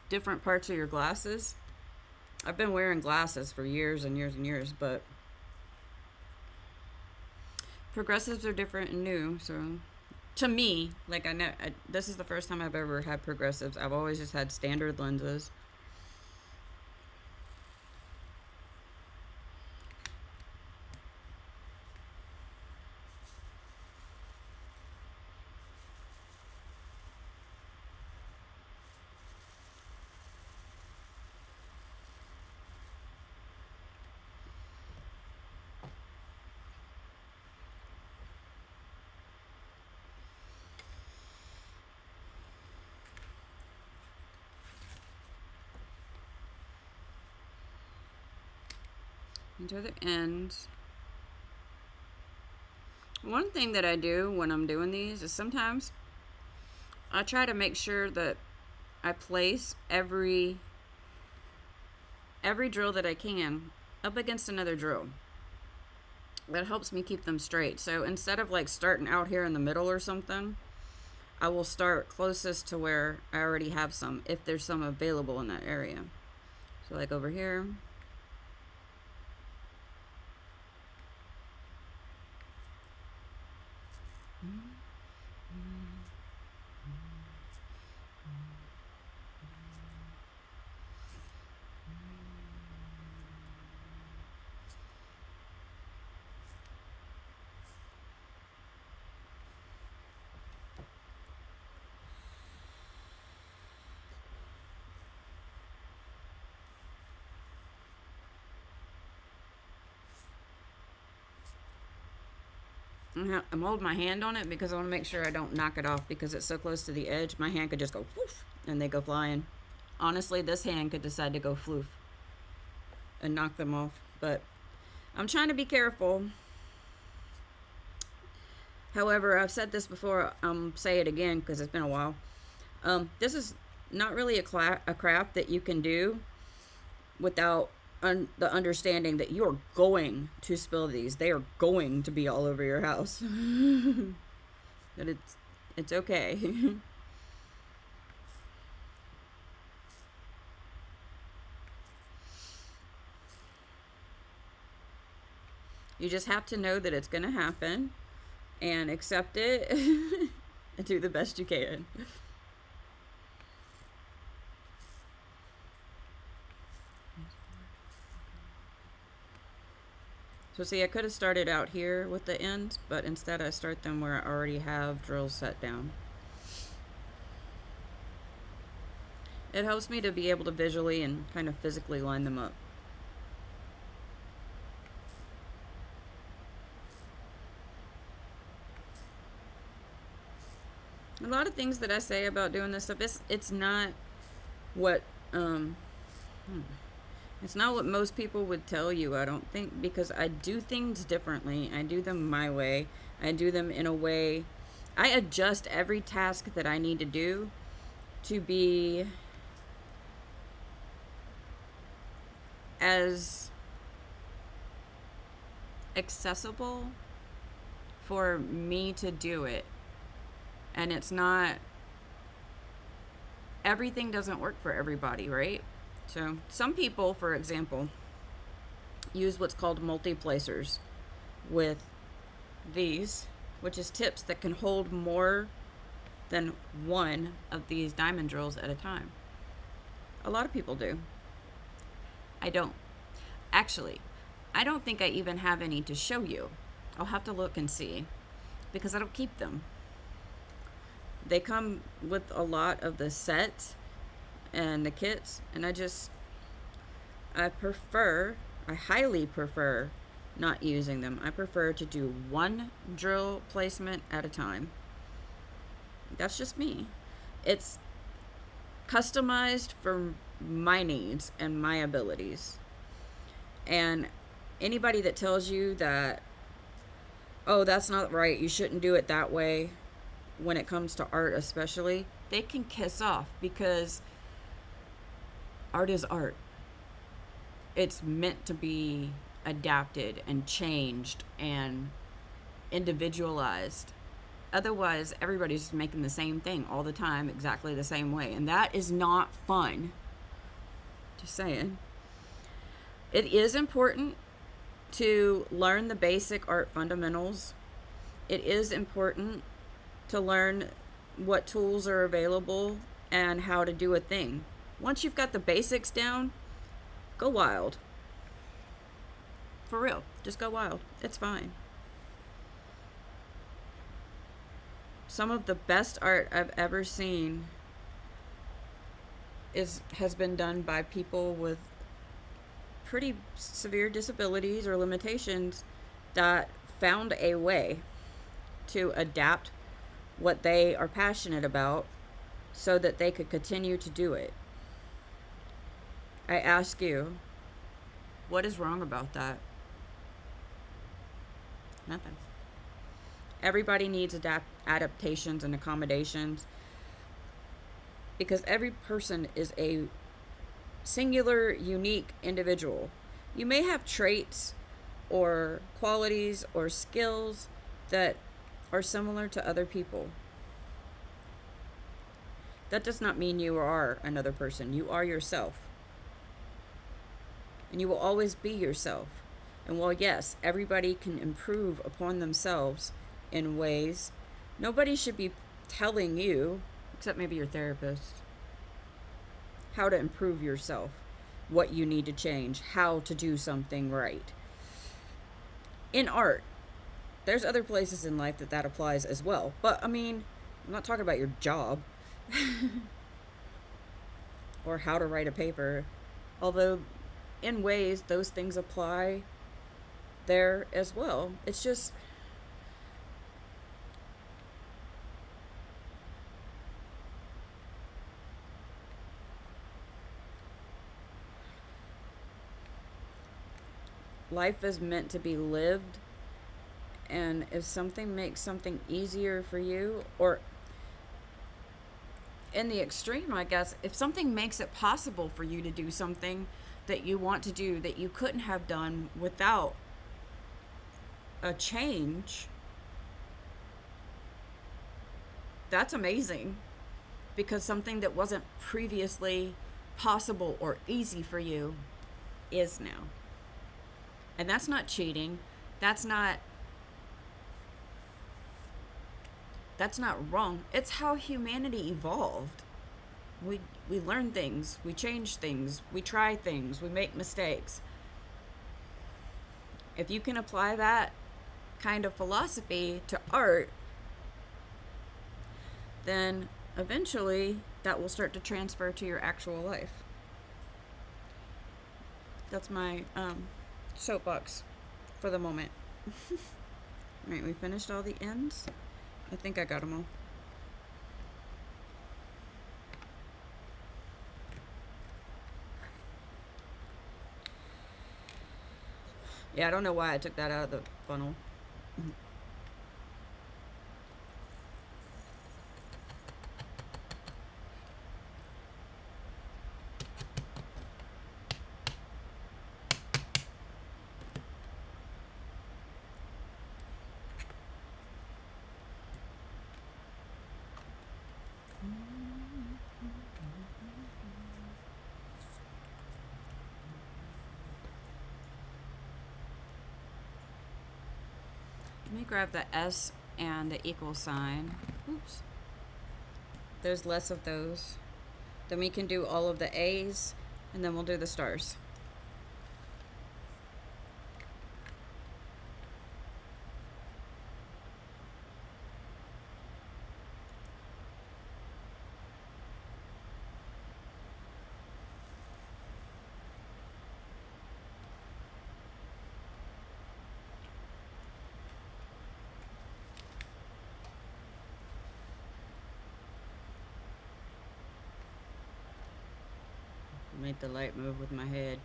different parts of your glasses. I've been wearing glasses for years and years and years, but progressives are different and new, so to me, like this is the first time I've ever had progressives. I've always just had standard lenses. Into the end. One thing that I do when I'm doing these is sometimes I try to make sure that I place every drill that I can up against another drill. That helps me keep them straight. So instead of like starting out here in the middle or something, I will start closest to where I already have some, if there's some available in that area. So like over here. I'm holding my hand on it because I want to make sure I don't knock it off because it's so close to the edge. My hand could just go whoosh, and they go flying Honestly, this hand could decide to go floof and knock them off. But I'm trying to be careful. However, I've said this before. Say it again because it's been a while. This is not really a craft that you can do without the understanding that you're going to spill these. They are going to be all over your house. But it's okay. You just have to know that it's going to happen and accept it and do the best you can. So see, I could have started out here with the ends, but instead I start them where I already have drills set down. It helps me to be able to visually and kind of physically line them up. A lot of things that I say about doing this stuff, it's not what it's not what most people would tell you, I don't think, because I do things differently. I do them my way. I do them in a way. I adjust every task that I need to do to be as accessible for me to do it. And it's not, everything doesn't work for everybody, right? So some people, for example, use what's called multi-placers with these, which is tips that can hold more than one of these diamond drills at a time. A lot of people do. I don't. Actually, I don't think I even have any to show you. I'll have to look and see because I don't keep them. They come with a lot of the sets and the kits, and I highly prefer not using them. I prefer to do one drill placement at a time. That's just me. It's customized for my needs and my abilities. And anybody that tells you that, oh, that's not right, you shouldn't do it that way, when it comes to art especially, they can kiss off, because art is art. It's meant to be adapted and changed and individualized. Otherwise, everybody's making the same thing all the time, exactly the same way. And that is not fun. Just saying. It is important to learn the basic art fundamentals. It is important to learn what tools are available and how to do a thing. Once you've got the basics down, go wild. For real, just go wild. It's fine. Some of the best art I've ever seen has been done by people with pretty severe disabilities or limitations that found a way to adapt what they are passionate about so that they could continue to do it. I ask you, what is wrong about that? Nothing. Everybody needs adaptations and accommodations, because every person is a singular, unique individual. You may have traits or qualities or skills that are similar to other people. That does not mean you are another person. You are yourself. And you will always be yourself. And while yes, everybody can improve upon themselves in ways, nobody should be telling you, except maybe your therapist, how to improve yourself, what you need to change, how to do something right. In art, there's other places in life that applies as well. But, I mean, I'm not talking about your job or how to write a paper. Although, in ways, those things apply there as well. It's just, life is meant to be lived, and if something makes something easier for you, or in the extreme, I guess, if something makes it possible for you to do something that you want to do that you couldn't have done without a change, that's amazing, because something that wasn't previously possible or easy for you is now. And that's not cheating. That's not wrong. It's how humanity evolved. We learn things, we change things, we try things, we make mistakes. If you can apply that kind of philosophy to art, then eventually that will start to transfer to your actual life. That's my soapbox for the moment. Alright, we finished all the ends. I think I got them all. Yeah, I don't know why I took that out of the funnel. Let me grab the S and the equal sign. Oops. There's less of those. Then we can do all of the A's, and then we'll do the stars. Make the light move with my head.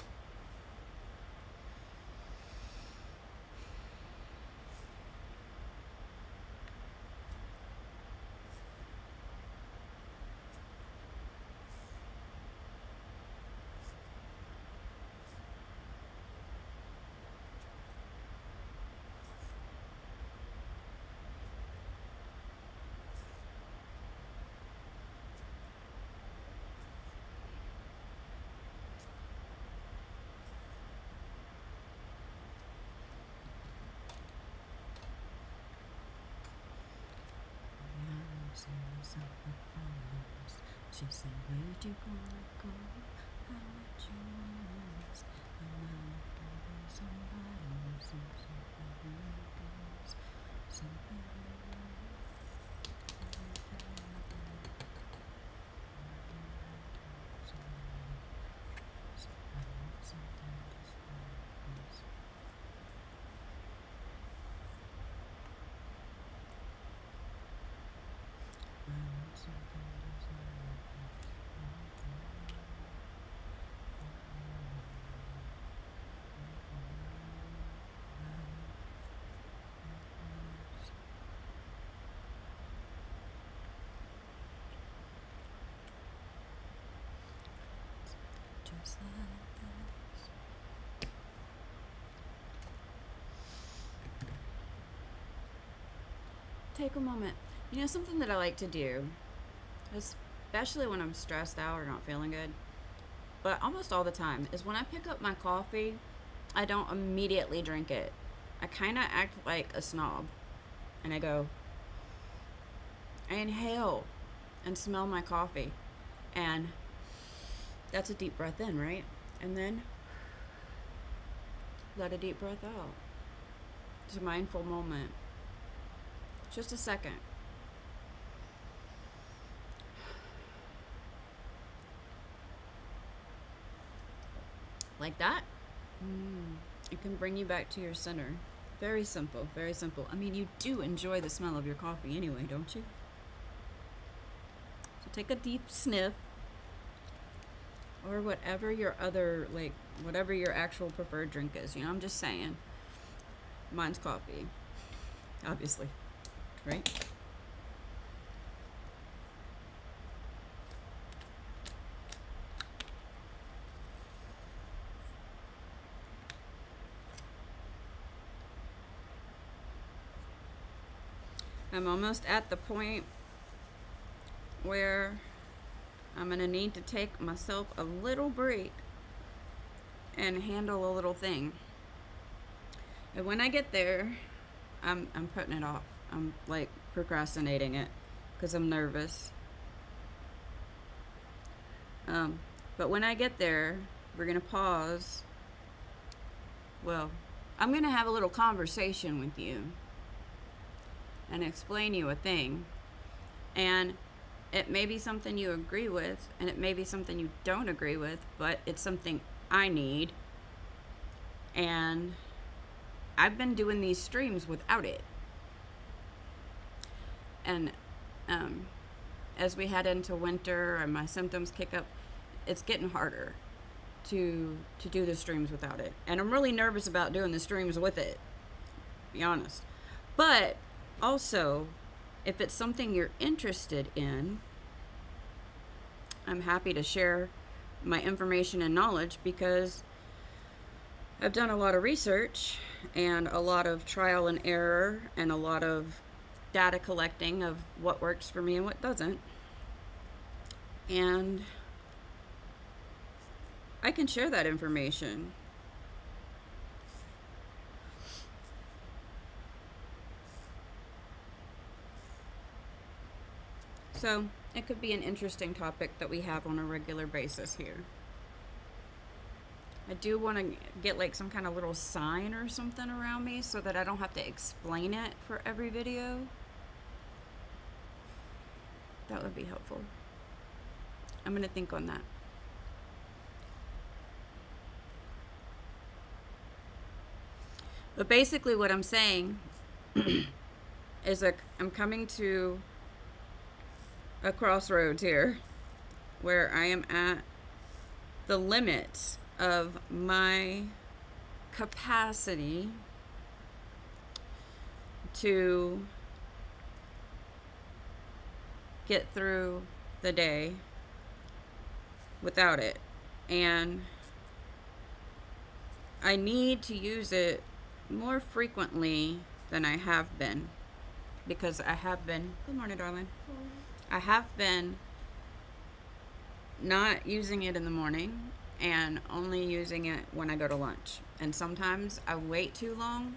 She said, where'd you go? How much you miss? I'm not somebody goes. Somebody. Just like this. Take a moment. You know, something that I like to do, especially when I'm stressed out or not feeling good, but almost all the time, is when I pick up my coffee, I don't immediately drink it. I kind of act like a snob. And I go, I inhale and smell my coffee. And that's a deep breath in, right? And then let a deep breath out. It's a mindful moment. Just a second. Like that. It can bring you back to your center. Very simple, very simple. I mean, you do enjoy the smell of your coffee anyway, don't you? So take a deep sniff. or whatever your other, like, whatever your actual preferred drink is. You know, I'm just saying. Mine's coffee, obviously, right? I'm almost at the point where I'm gonna need to take myself a little break and handle a little thing. And when I get there, I'm putting it off. I'm like procrastinating it because I'm nervous. But when I get there, we're gonna pause. Well, I'm gonna have a little conversation with you and explain you a thing. And it may be something you agree with, and it may be something you don't agree with, but it's something I need. And I've been doing these streams without it. And as we head into winter and my symptoms kick up, it's getting harder to do the streams without it. And I'm really nervous about doing the streams with it, to be honest. But also, if it's something you're interested in, I'm happy to share my information and knowledge because I've done a lot of research and a lot of trial and error and a lot of data collecting of what works for me and what doesn't. And I can share that information. So it could be an interesting topic that we have on a regular basis here. I do want to get like some kind of little sign or something around me so that I don't have to explain it for every video. That would be helpful. I'm going to think on that. But basically what I'm saying is that I'm coming to a crossroads here where I am at the limits of my capacity to get through the day without it. And I need to use it more frequently than I have been, because I have been, good morning, darling. I have been not using it in the morning and only using it when I go to lunch. And sometimes I wait too long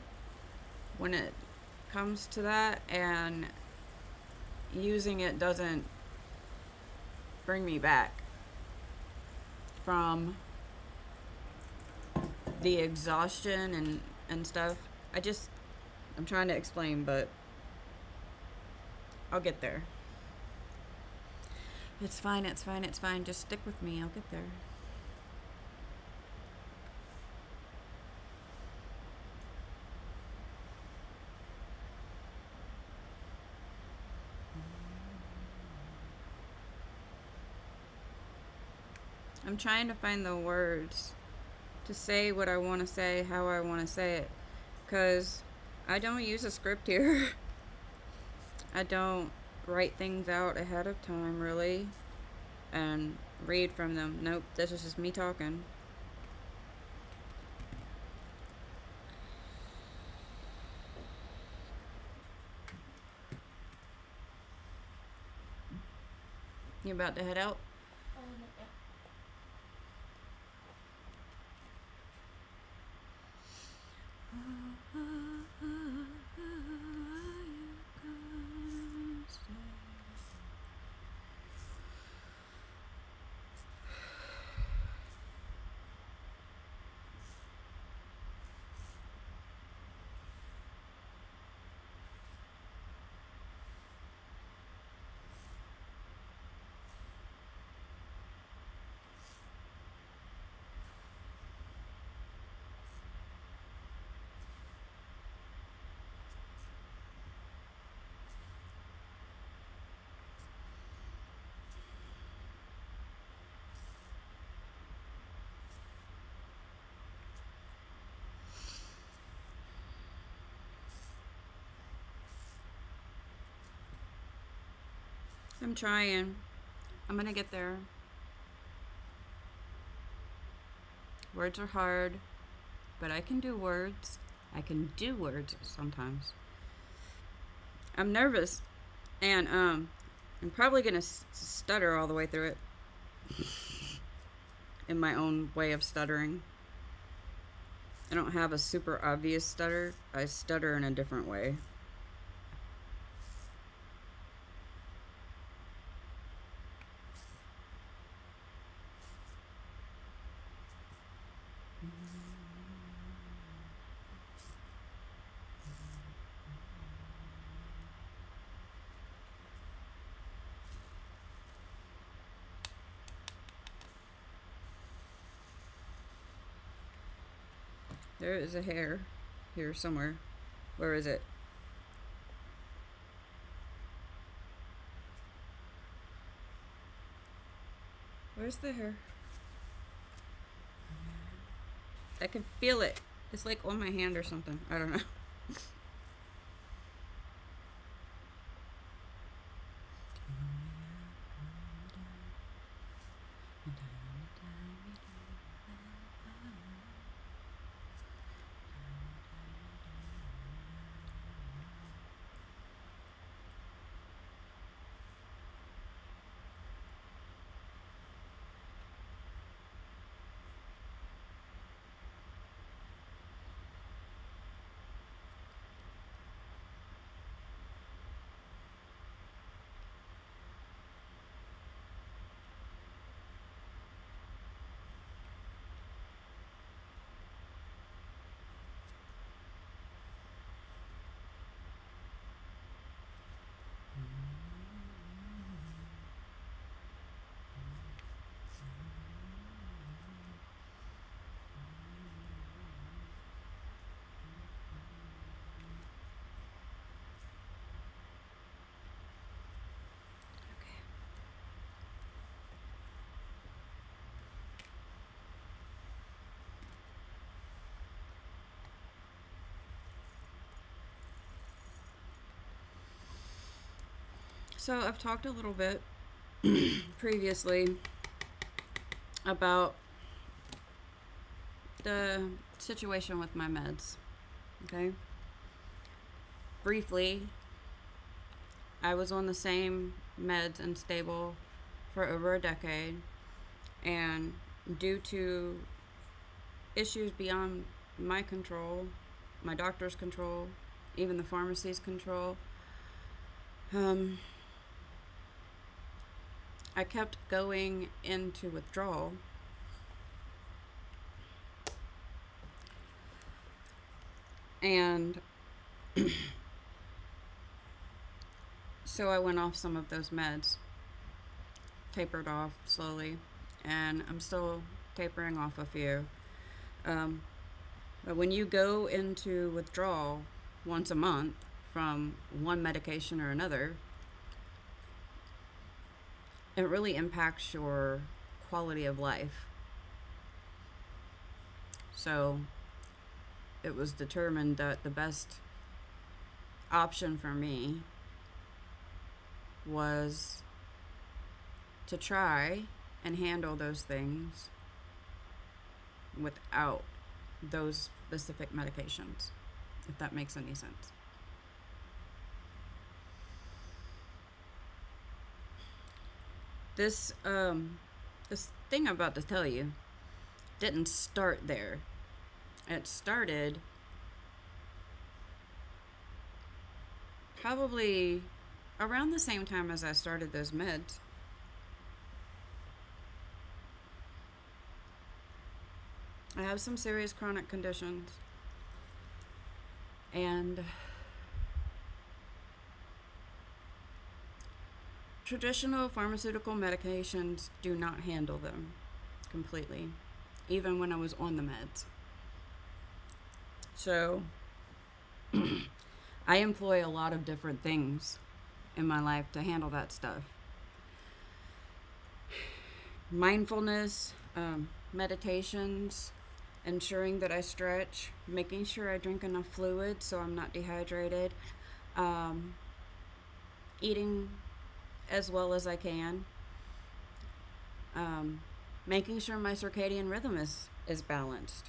when it comes to that, and using it doesn't bring me back from the exhaustion and stuff. I'm trying to explain, but I'll get there. It's fine, it's fine, it's fine. Just stick with me. I'll get there. I'm trying to find the words to say what I want to say, how I want to say it, because I don't use a script here. I don't write things out ahead of time, really, and read from them. Nope, this is just me talking. You about to head out? I'm trying. I'm gonna get there. Words are hard, but I can do words. I can do words sometimes. I'm nervous, and I'm probably gonna stutter all the way through it in my own way of stuttering. I don't have a super obvious stutter. I stutter in a different way. There is a hair here somewhere. Where is it? Where's the hair? I can feel it. It's like on my hand or something. I don't know. So I've talked a little bit previously about the situation with my meds. Okay? Briefly, I was on the same meds and stable for over a decade, and due to issues beyond my control, my doctor's control, even the pharmacy's control, I kept going into withdrawal. And so I went off some of those meds, tapered off slowly, and I'm still tapering off a few. But when you go into withdrawal once a month from one medication or another, it really impacts your quality of life. So it was determined that the best option for me was to try and handle those things without those specific medications, if that makes any sense. This thing I'm about to tell you didn't start there. It started probably around the same time as I started those meds. I have some serious chronic conditions, and traditional pharmaceutical medications do not handle them completely, even when I was on the meds. So I employ a lot of different things in my life to handle that stuff. Mindfulness, meditations, ensuring that I stretch, making sure I drink enough fluid so I'm not dehydrated, eating as well as I can. Making sure my circadian rhythm is balanced.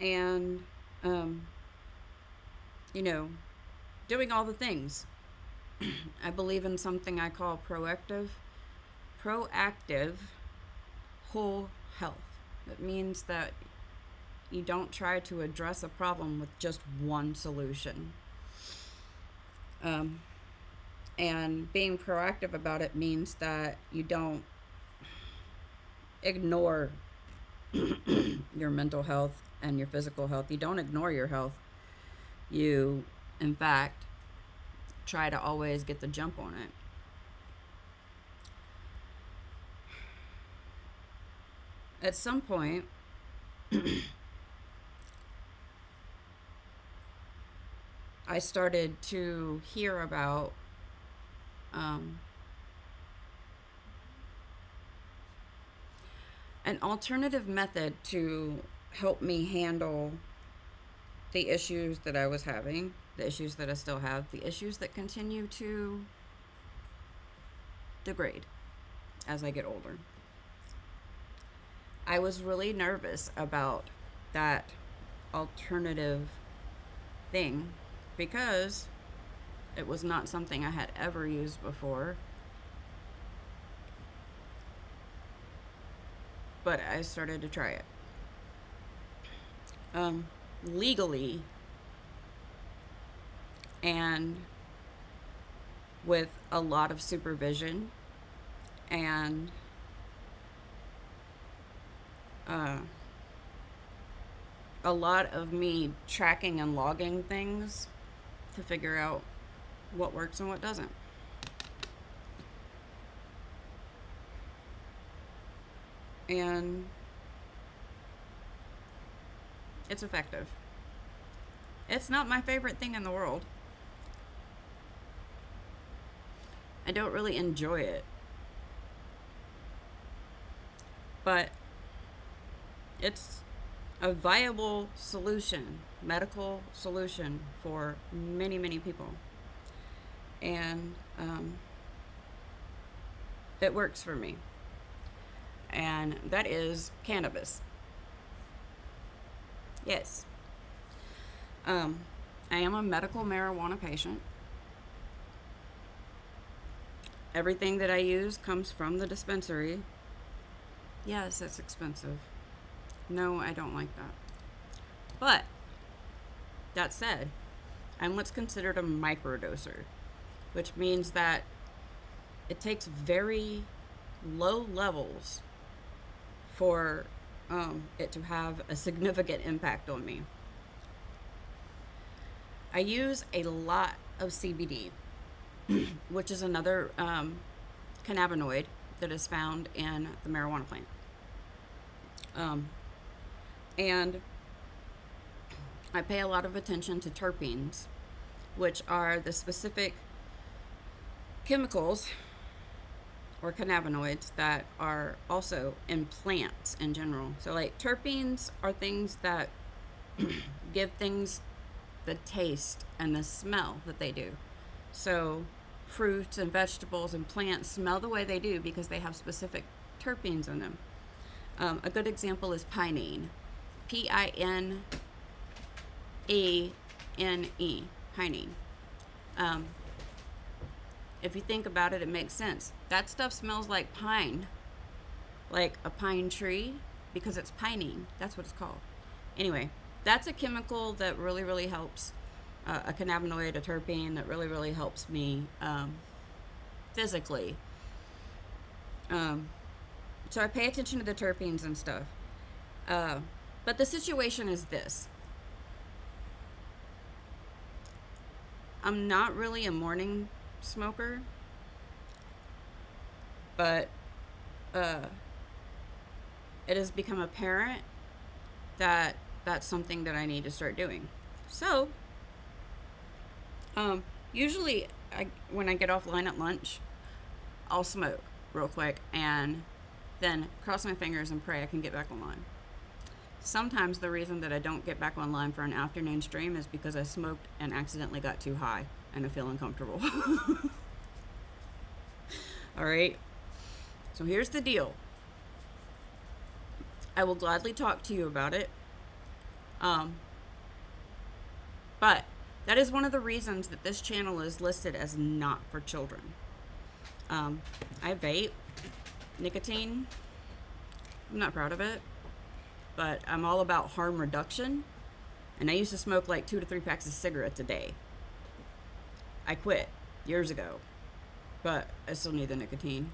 And, you know, doing all the things. I believe in something I call proactive whole health. It means that you don't try to address a problem with just one solution. And being proactive about it means that you don't ignore your mental health and your physical health. You don't ignore your health. You, in fact, try to always get the jump on it. At some point, I started to hear about an alternative method to help me handle the issues that I was having, the issues that I still have, the issues that continue to degrade as I get older. I was really nervous about that alternative thing because it was not something I had ever used before. But I started to try it. Legally and with a lot of supervision and a lot of me tracking and logging things to figure out what works and what doesn't. And it's effective. It's not my favorite thing in the world. I don't really enjoy it. But it's a viable solution, medical solution for many, many people. And it works for me. And that is cannabis. Yes. I am a medical marijuana patient. Everything that I use comes from the dispensary. Yes, it's expensive. No, I don't like that. But, that said, I'm what's considered a microdoser, which means that it takes very low levels for it to have a significant impact on me. I use a lot of CBD, which is another cannabinoid that is found in the marijuana plant. And I pay a lot of attention to terpenes, which are the specific chemicals or cannabinoids that are also in plants in general. So like terpenes are things that give things the taste and the smell that they do. So fruits and vegetables and plants smell the way they do because they have specific terpenes in them. A good example is pinene. Pinene. Pinene. If you think about it, it makes sense. That stuff smells like pine, like a pine tree, because it's pinene. That's what it's called. Anyway, that's a chemical that really, really helps, a cannabinoid, a terpene that really, really helps me physically. So I pay attention to the terpenes and stuff. But the situation is this. I'm not really a morning smoker, but it has become apparent that that's something that I need to start doing. So, usually when I get offline at lunch, I'll smoke real quick and then cross my fingers and pray I can get back online. Sometimes the reason that I don't get back online for an afternoon stream is because I smoked and accidentally got too high and I feel uncomfortable. All right. So here's the deal. I will gladly talk to you about it. But that is one of the reasons that this channel is listed as not for children. I vape nicotine. I'm not proud of it, but I'm all about harm reduction. And I used to smoke like 2 to 3 packs of cigarettes a day. I quit years ago, but I still need the nicotine.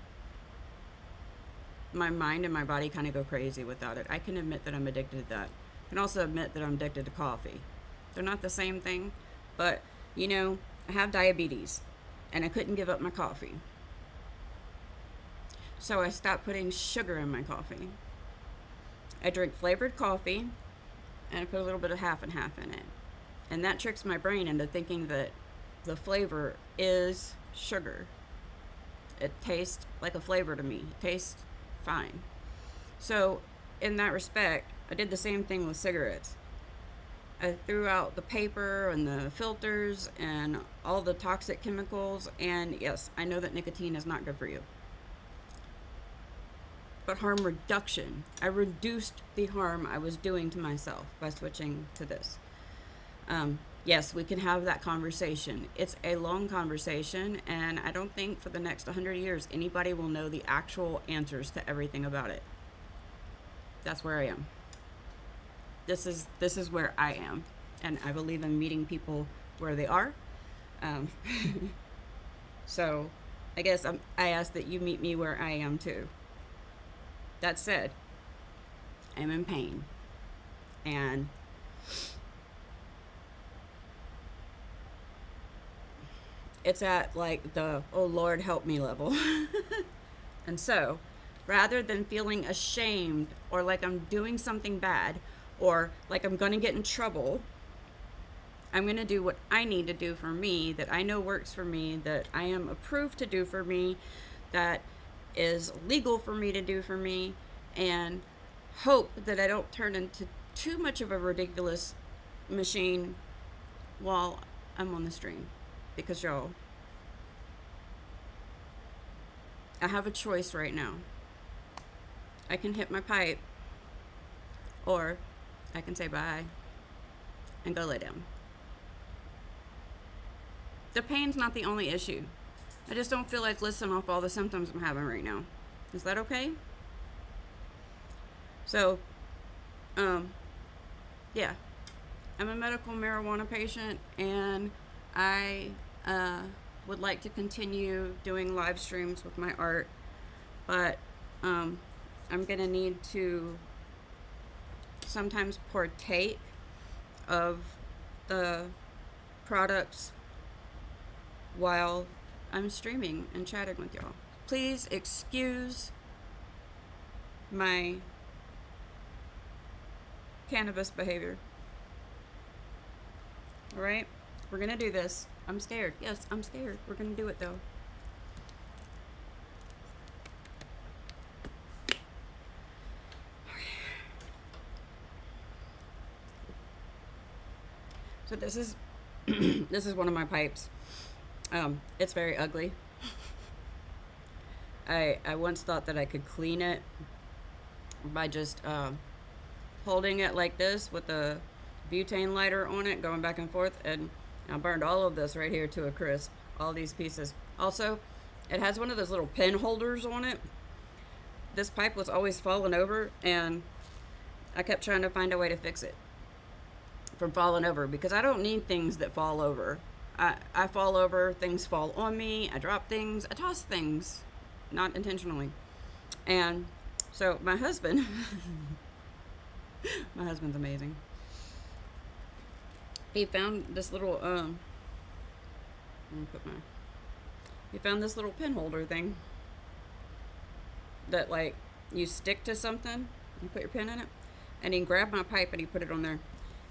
My mind and my body kind of go crazy without it. I can admit that I'm addicted to that. I can also admit that I'm addicted to coffee. They're not the same thing, but you know, I have diabetes and I couldn't give up my coffee. So I stopped putting sugar in my coffee. I drink flavored coffee and I put a little bit of half and half in it. And that tricks my brain into thinking that the flavor is sugar. It tastes like a flavor to me. It tastes fine. So in that respect, I did the same thing with cigarettes. I threw out the paper and the filters and all the toxic chemicals, and yes, I know that nicotine is not good for you. But harm reduction, I reduced the harm I was doing to myself by switching to this. Yes, we can have that conversation. It's a long conversation, and I don't think for the next 100 years anybody will know the actual answers to everything about it. That's where I am. This is where I am, and I believe in meeting people where they are. So I guess I ask that you meet me where I am too. That said, I'm in pain, and it's at like the oh Lord help me level. And so rather than feeling ashamed or like I'm doing something bad or like I'm gonna get in trouble, I'm gonna do what I need to do for me, that I know works for me, that I am approved to do for me, that is legal for me to do for me, and hope that I don't turn into too much of a ridiculous machine while I'm on the stream. Because y'all, I have a choice right now. I can hit my pipe, or I can say bye and go lay down. The pain's not the only issue. I just don't feel like listing off all the symptoms I'm having right now. Is that okay? So, yeah. I'm a medical marijuana patient, and I would like to continue doing live streams with my art, but I'm going to need to sometimes partake of the products while I'm streaming and chatting with y'all. Please excuse my cannabis behavior. All right? We're going to do this. I'm scared. Yes, I'm scared. We're going to do it, though. So this is this is one of my pipes. It's very ugly. I once thought that I could clean it by just holding it like this with a butane lighter on it, going back and forth, and I burned all of this right here to a crisp, all these pieces. Also, it has one of those little pen holders on it. This pipe was always falling over, and I kept trying to find a way to fix it from falling over, because I don't need things that fall over. I fall over, things fall on me, I drop things, I toss things, not intentionally. And so my husband, my husband's amazing. He found this little, he found this little pen holder thing that, like, you stick to something, you put your pen in it, and he grabbed my pipe and he put it on there.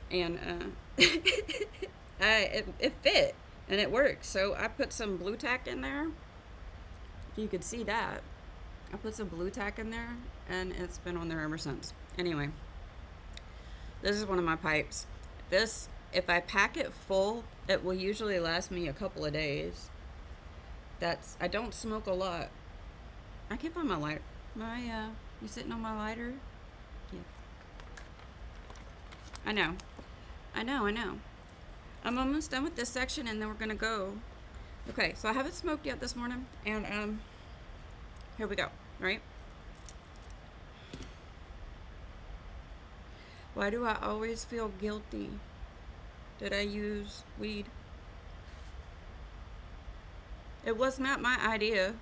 And it fit and it works. So I put some blue tack in there. If you could see that, I put some blue tack in there, and it's been on there ever since. Anyway, this is one of my pipes. This, if I pack it full, it will usually last me a couple of days. I don't smoke a lot, I can't find my lighter. You sitting on my lighter? Yeah. I know. I know. I'm almost done with this section and then we're gonna go. Okay, so I haven't smoked yet this morning, and here we go, right? Why do I always feel guilty that I use weed? It was not my idea.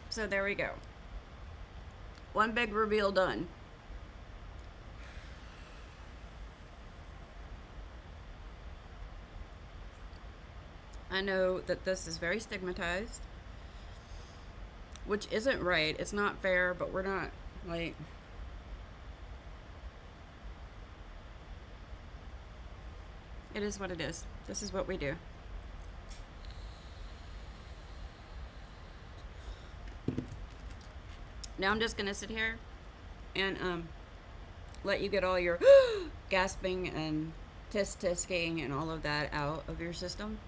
So there we go. One big reveal done. I know that this is very stigmatized, which isn't right. It's not fair, but we're not, like... It is what it is. This is what we do. Now I'm just gonna sit here and let you get all your gasping and tisk-tisking and all of that out of your system.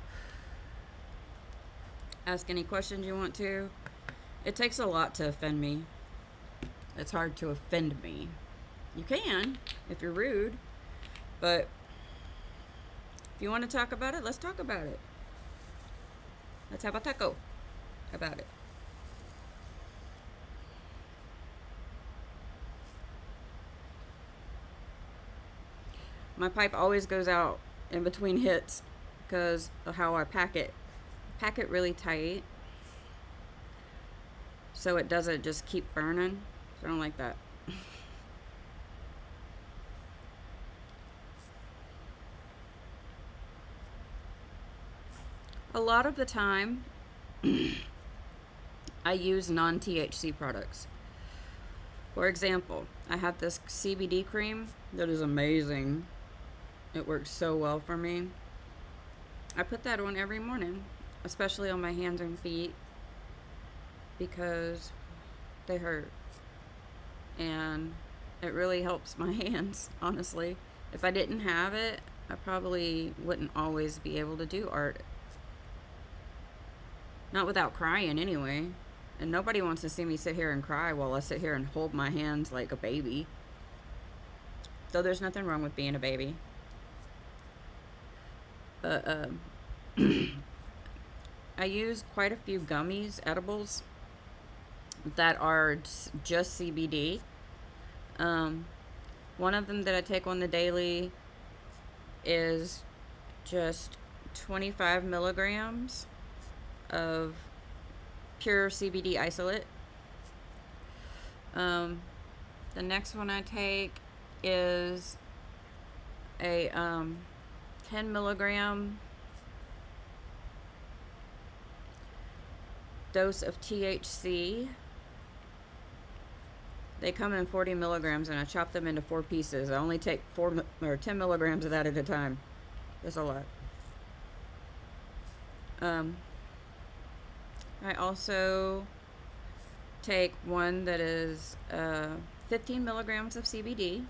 Ask any questions you want to. It takes a lot to offend me. It's hard to offend me. You can if you're rude, but if you want to talk about it, let's talk about it. Let's have a taco about it. My pipe always goes out in between hits because of how I pack it. Pack it really tight so it doesn't just keep burning. So I don't like that. A lot of the time, I use non-THC products. For example, I have this CBD cream that is amazing. It works so well for me. I put that on every morning, especially on my hands and feet, because they hurt. And it really helps my hands, honestly. If I didn't have it, I probably wouldn't always be able to do art. Not without crying, anyway. And nobody wants to see me sit here and cry while I sit here and hold my hands like a baby. Though there's nothing wrong with being a baby. But, I use quite a few gummies, edibles, that are just CBD. One of them that I take on the daily is just 25 milligrams of pure CBD isolate. The next one I take is a 10 milligram dose of THC. They come in 40 milligrams and I chop them into 4 pieces. I only take 10 milligrams of that at a time. That's a lot. I also take one that is 15 milligrams of CBD,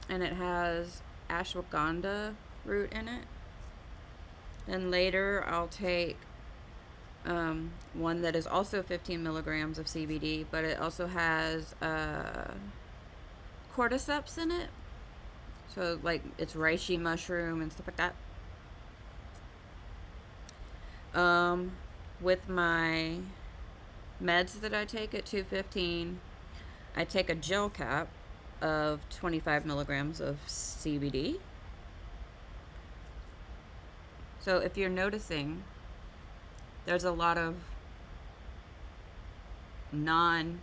and it has ashwagandha root in it. Then later I'll take one that is also 15 milligrams of CBD, but it also has cordyceps in it. So like it's reishi mushroom and stuff like that. With my meds that I take at 215, I take a gel cap of 25 milligrams of CBD. So if you're noticing, there's a lot of non-THC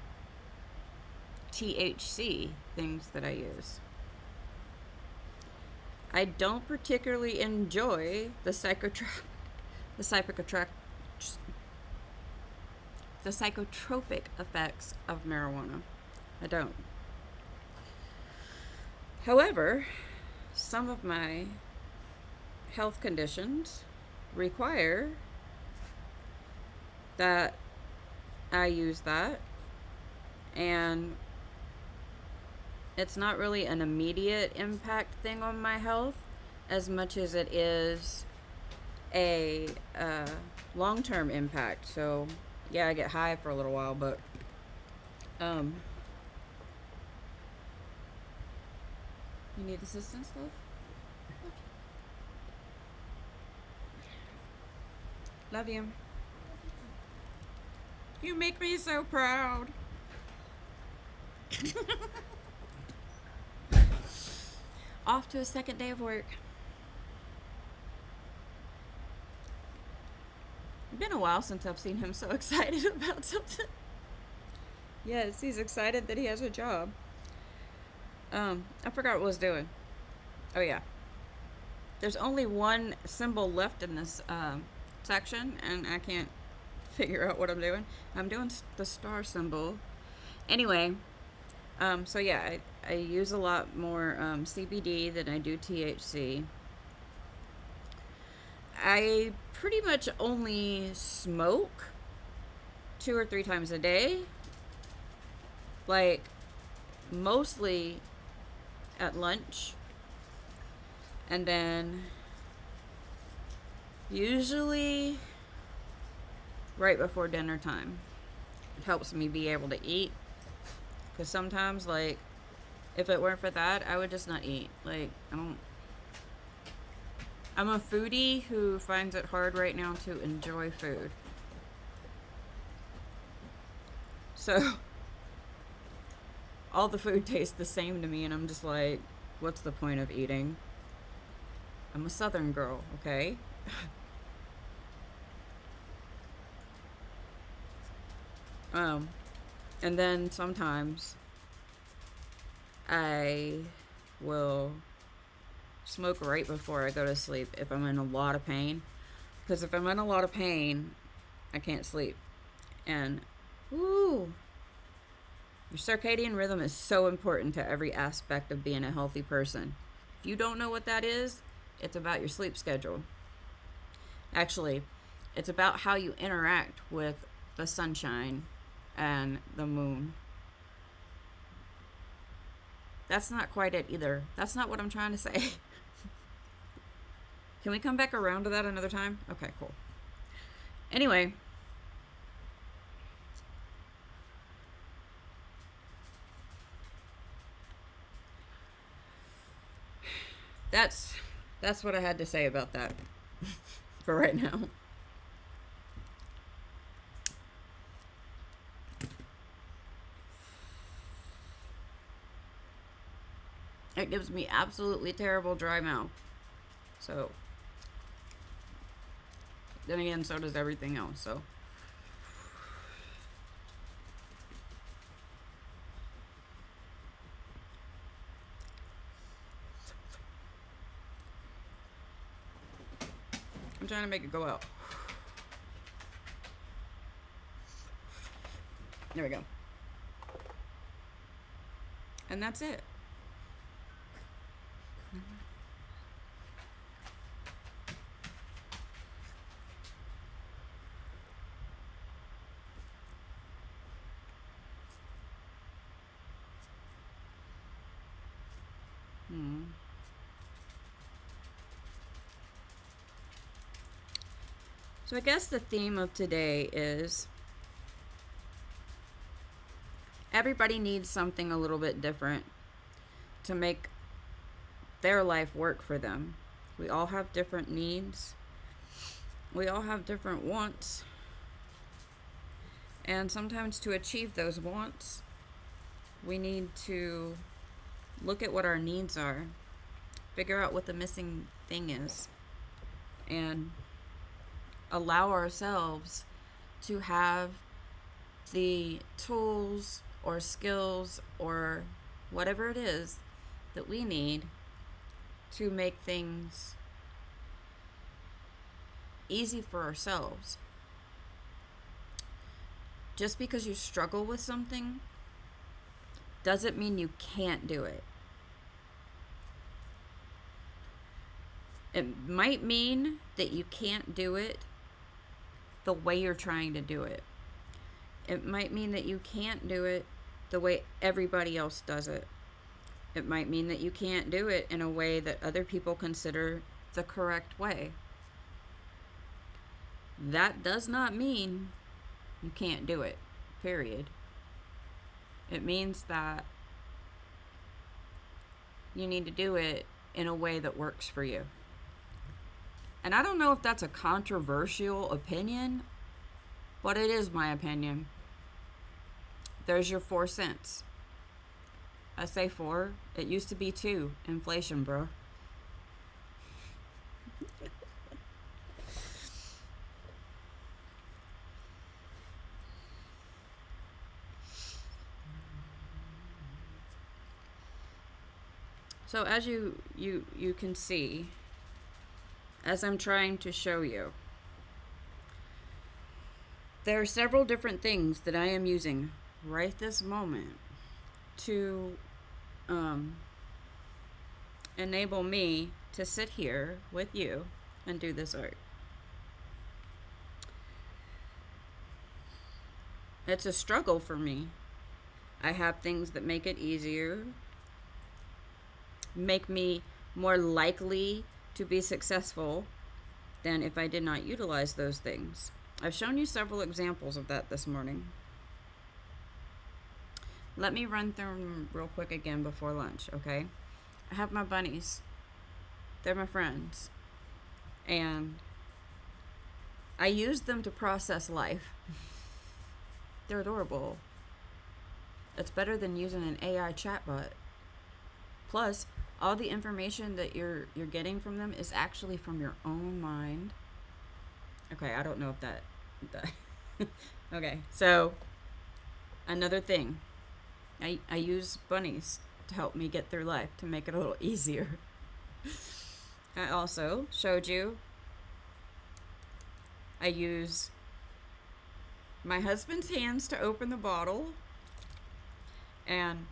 things that I use. I don't particularly enjoy the psychotropic effects of marijuana. I don't. However, some of my health conditions require that I use that, and it's not really an immediate impact thing on my health as much as it is a long-term impact. So yeah, I get high for a little while, but um you need assistance, love? Love you. You make me so proud. Off to a second day of work. It's been a while since I've seen him so excited about something. Yes, he's excited that he has a job. I forgot what I was doing. Oh yeah. There's only one symbol left in this section, and I can't figure out what I'm doing. I'm doing the star symbol. Anyway, so yeah, I use a lot more CBD than I do THC. I pretty much only smoke 2 or 3 times a day. Like, mostly at lunch. And then usually right before dinner time. It helps me be able to eat. Because sometimes, like, if it weren't for that, I would just not eat. Like, I'm a foodie who finds it hard right now to enjoy food. So, all the food tastes the same to me, and I'm just like, what's the point of eating? I'm a Southern girl, okay? And then sometimes I will smoke right before I go to sleep if I'm in a lot of pain. Because if I'm in a lot of pain, I can't sleep. And, your circadian rhythm is so important to every aspect of being a healthy person. If you don't know what that is, it's about your sleep schedule. Actually, it's about how you interact with the sunshine and the moon. That's not quite it either. That's not what I'm trying to say. Can we come back around to that another time? Okay, cool. Anyway. That's what I had to say about that for right now. It gives me absolutely terrible dry mouth. So, then again, so does everything else, so. I'm trying to make it go out. There we go. And that's it. So I guess the theme of today is everybody needs something a little bit different to make their life work for them. We all have different needs. We all have different wants. And sometimes to achieve those wants, we need to look at what our needs are, figure out what the missing thing is, and allow ourselves to have the tools or skills or whatever it is that we need to make things easy for ourselves. Just because you struggle with something doesn't mean you can't do it. It might mean that you can't do it the way you're trying to do it. It might mean that you can't do it the way everybody else does it. It might mean that you can't do it in a way that other people consider the correct way. That does not mean you can't do it, period. It means that you need to do it in a way that works for you. And I don't know if that's a controversial opinion, but it is my opinion. There's your 4 cents. I say 4. It used to be 2. Inflation, bro. So as you can see, as I'm trying to show you, there are several different things that I am using right this moment to enable me to sit here with you and do this art. It's a struggle for me. I have things that make it easier, make me more likely to be successful than if I did not utilize those things. I've shown you several examples of that this morning. Let me run through them real quick again before lunch, okay? I have my bunnies. They're my friends. And I use them to process life. They're adorable. It's better than using an AI chatbot. Plus, all the information that you're getting from them is actually from your own mind. Okay, I don't know if that okay, so another thing. I use bunnies to help me get through life, to make it a little easier. I also showed you I use my husband's hands to open the bottle and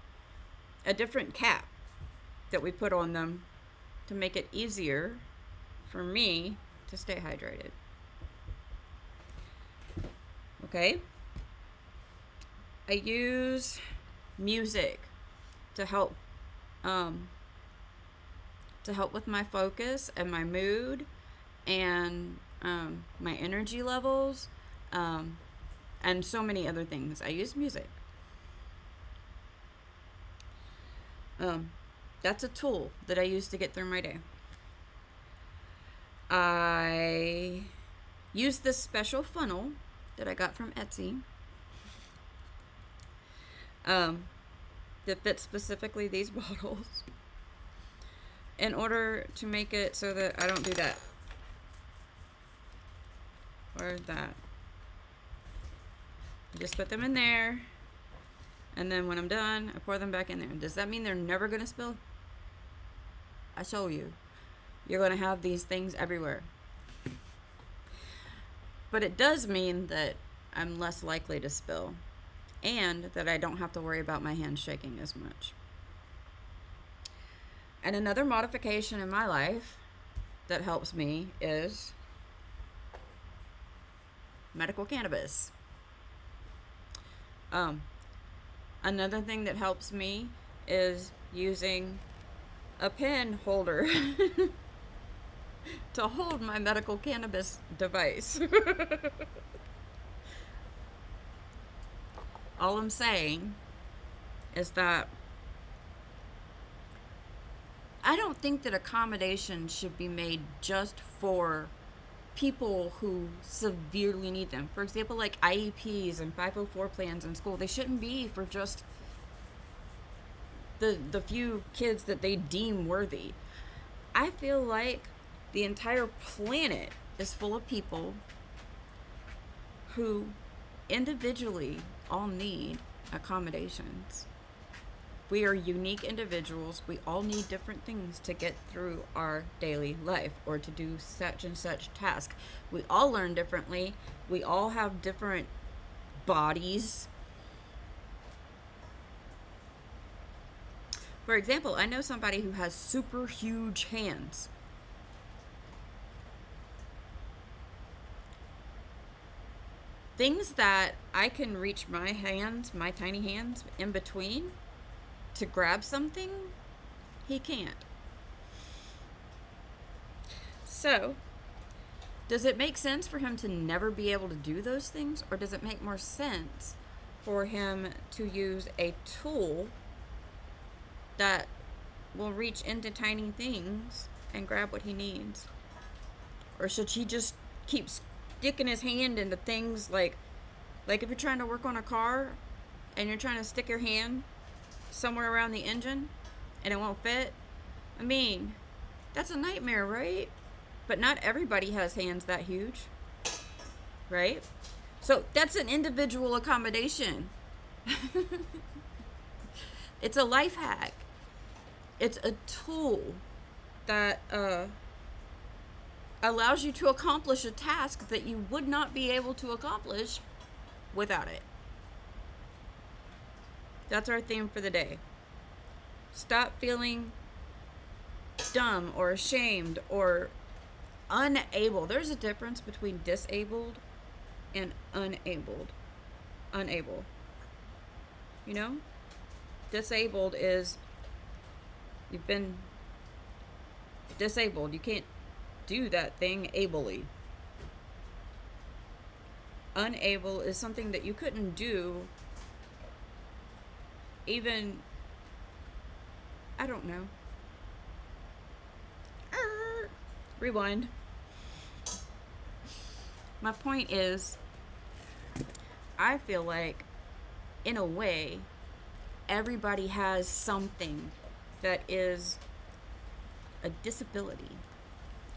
a different cap that we put on them to make it easier for me to stay hydrated. Okay? I use music to help with my focus and my mood and my energy levels and so many other things. I use music. That's a tool that I use to get through my day. I use this special funnel that I got from Etsy that fits specifically these bottles in order to make it so that I don't do that or that. I just put them in there, and then when I'm done, I pour them back in there. Does that mean they're never going to spill? I show you. You're going to have these things everywhere. But it does mean that I'm less likely to spill, and that I don't have to worry about my hands shaking as much. And another modification in my life that helps me is medical cannabis. Another thing that helps me is using a pen holder to hold my medical cannabis device. All I'm saying is that I don't think that accommodations should be made just for people who severely need them. For example, like IEPs and 504 plans in school, they shouldn't be for just the few kids that they deem worthy. I feel like the entire planet is full of people who individually all need accommodations. We are unique individuals. We all need different things to get through our daily life or to do such and such task. We all learn differently. We all have different bodies. For example, I know somebody who has super huge hands. Things that I can reach my hands, my tiny hands, in between to grab something, He can't. So, does it make sense for him to never be able to do those things? Or does it make more sense for him to use a tool that will reach into tiny things and grab what he needs? Or should he just keep sticking his hand into things like if you're trying to work on a car and you're trying to stick your hand somewhere around the engine and it won't fit? I mean, that's a nightmare, right? But not everybody has hands that huge, right? So that's an individual accommodation. It's a life hack. It's a tool that allows you to accomplish a task that you would not be able to accomplish without it. That's our theme for the day. Stop feeling dumb or ashamed or unable. There's a difference between disabled and unable. You know? Disabled is you've been disabled. You can't do that thing ably. Unable is something that you couldn't do even, I don't know. Rewind. My point is, I feel like, in a way, everybody has something that is a disability,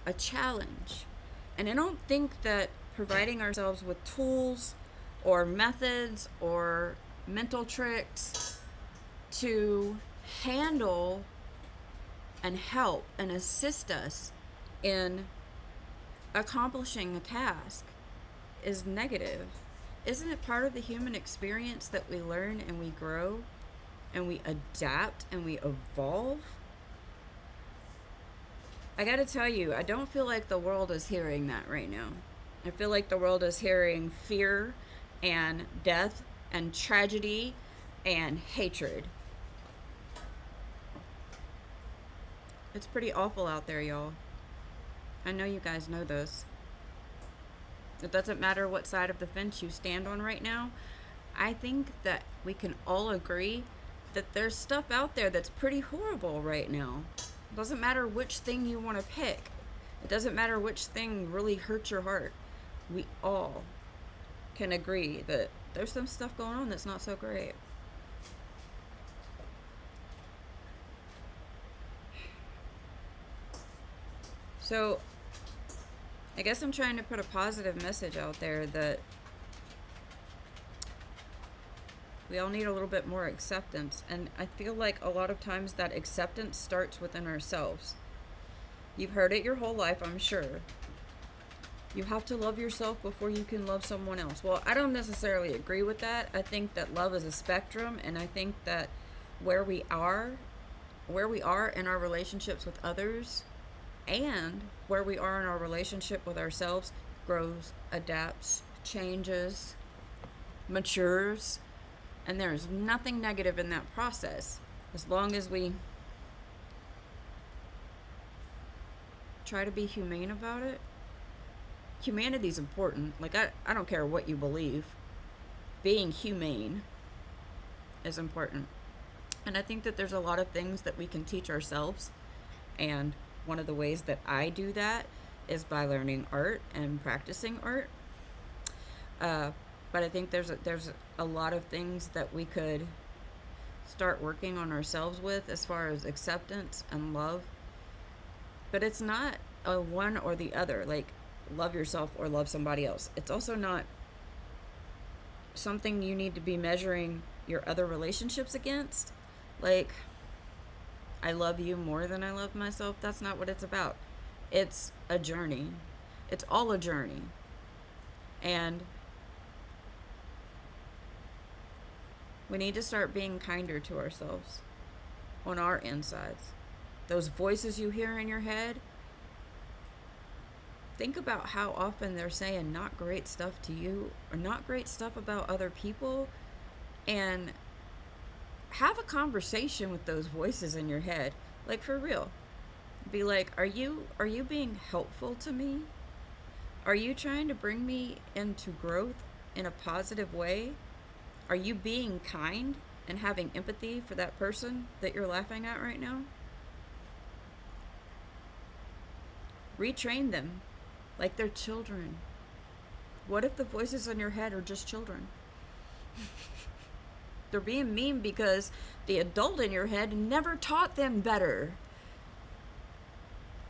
a challenge. And I don't think that providing ourselves with tools or methods or mental tricks to handle and help and assist us in accomplishing a task is negative. Isn't it part of the human experience that we learn and we grow and we adapt and we evolve? I gotta tell you, I don't feel like the world is hearing that right now. I feel like the world is hearing fear and death and tragedy and hatred. It's pretty awful out there, y'all. I know you guys know this. It doesn't matter what side of the fence you stand on right now. I think that we can all agree that there's stuff out there that's pretty horrible right now. It doesn't matter which thing you want to pick. It doesn't matter which thing really hurts your heart. We all can agree that there's some stuff going on that's not so great. So, I guess I'm trying to put a positive message out there that we all need a little bit more acceptance. And I feel like a lot of times that acceptance starts within ourselves. You've heard it your whole life, I'm sure. You have to love yourself before you can love someone else. Well, I don't necessarily agree with that. I think that love is a spectrum, and I think that where we are in our relationships with others and where we are in our relationship with ourselves grows, adapts, changes, matures, and there's nothing negative in that process as long as we try to be humane about it. Humanity is important. Like, I don't care what you believe. Being humane is important. And I think that there's a lot of things that we can teach ourselves. And one of the ways that I do that is by learning art and practicing art. But I think there's a lot of things that we could start working on ourselves with as far as acceptance and love. But it's not a one or the other. Like, love yourself or love somebody else. It's also not something you need to be measuring your other relationships against. Like, I love you more than I love myself. That's not what it's about. It's a journey. It's all a journey. And we need to start being kinder to ourselves on our insides. Those voices you hear in your head, think about how often they're saying not great stuff to you or not great stuff about other people, and have a conversation with those voices in your head. Like, for real. Be like, are you being helpful to me? Are you trying to bring me into growth in a positive way? Are you being kind and having empathy for that person that you're laughing at right now? Retrain them like they're children. What if the voices in your head are just children? They're being mean because the adult in your head never taught them better.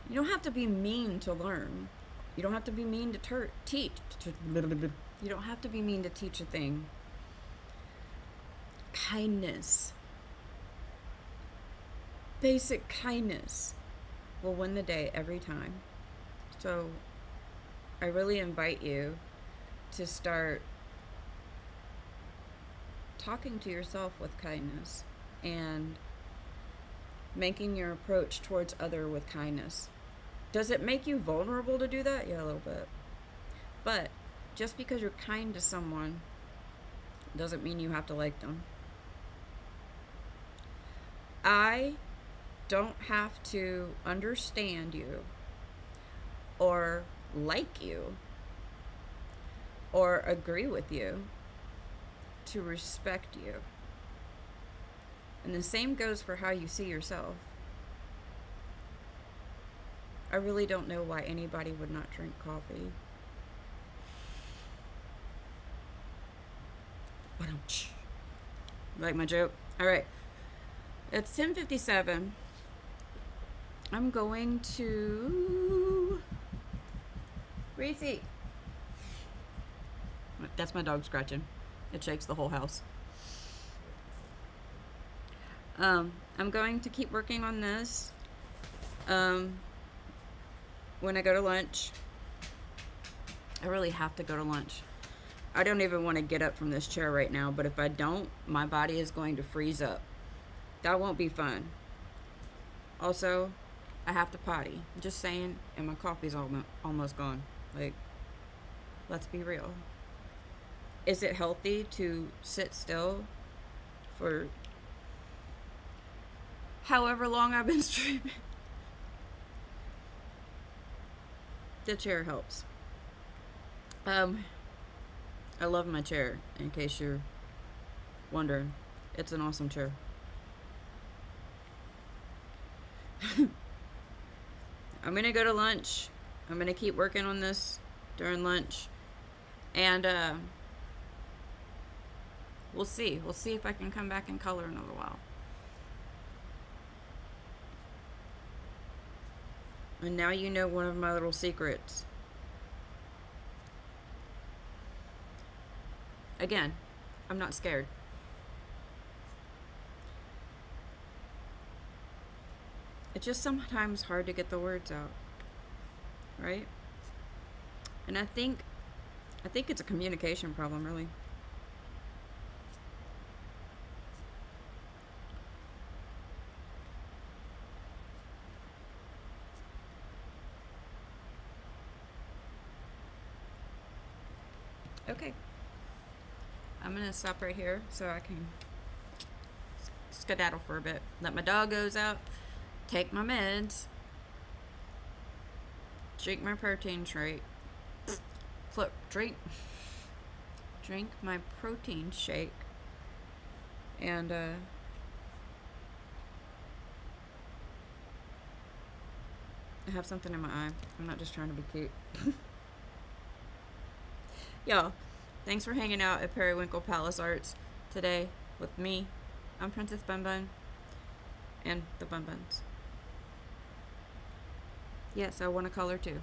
You don't have to be mean to learn. You don't have to be mean to teach. You don't have to be mean to teach a thing. Kindness. Basic kindness will win the day every time. So I really invite you to start talking to yourself with kindness and making your approach towards other with kindness. Does it make you vulnerable to do that? Yeah, a little bit. But just because you're kind to someone doesn't mean you have to like them. I don't have to understand you or like you or agree with you to respect you. And the same goes for how you see yourself. I really don't know why anybody would not drink coffee. Like my joke? All right. It's 10:57. I'm going to... Reese. That's my dog scratching. It shakes the whole house. I'm going to keep working on this. When I go to lunch, I really have to go to lunch. I don't even want to get up from this chair right now, but if I don't, my body is going to freeze up. That won't be fun. Also, I have to potty. Just saying, and my coffee's almost gone. Like, let's be real. Is it healthy to sit still for however long I've been streaming? The chair helps. I love my chair, in case you're wondering. It's an awesome chair. I'm gonna go to lunch. I'm gonna keep working on this during lunch. And we'll see. We'll see if I can come back in color in a little while. And now you know one of my little secrets. Again, I'm not scared. It's just sometimes hard to get the words out, right? And I think it's a communication problem, really. Okay. I'm gonna stop right here so I can skedaddle for a bit. Let my doggos out, take my meds, drink my protein shake, drink my protein shake, and I have something in my eye. I'm not just trying to be cute. Y'all, thanks for hanging out at Periwinkle Palace Arts today with me. I'm Princess Bun Bun and the Bun Buns. Yes, I want a color too.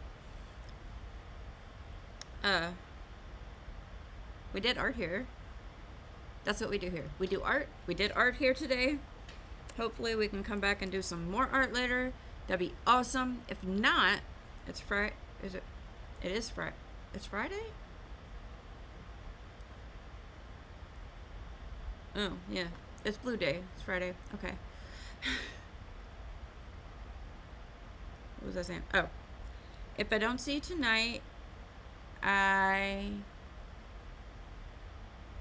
We did art here. That's what we do here. We do art. We did art here today. Hopefully we can come back and do some more art later. That'd be awesome. If not, it's Friday. Is it? It is Friday. It's Friday? Oh, yeah. It's Blue Day. It's Friday. Okay. What was I saying? Oh. If I don't see you tonight, I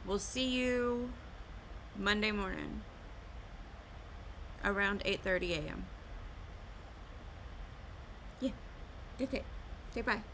will see you Monday morning around 8:30 a.m. Okay. Say bye.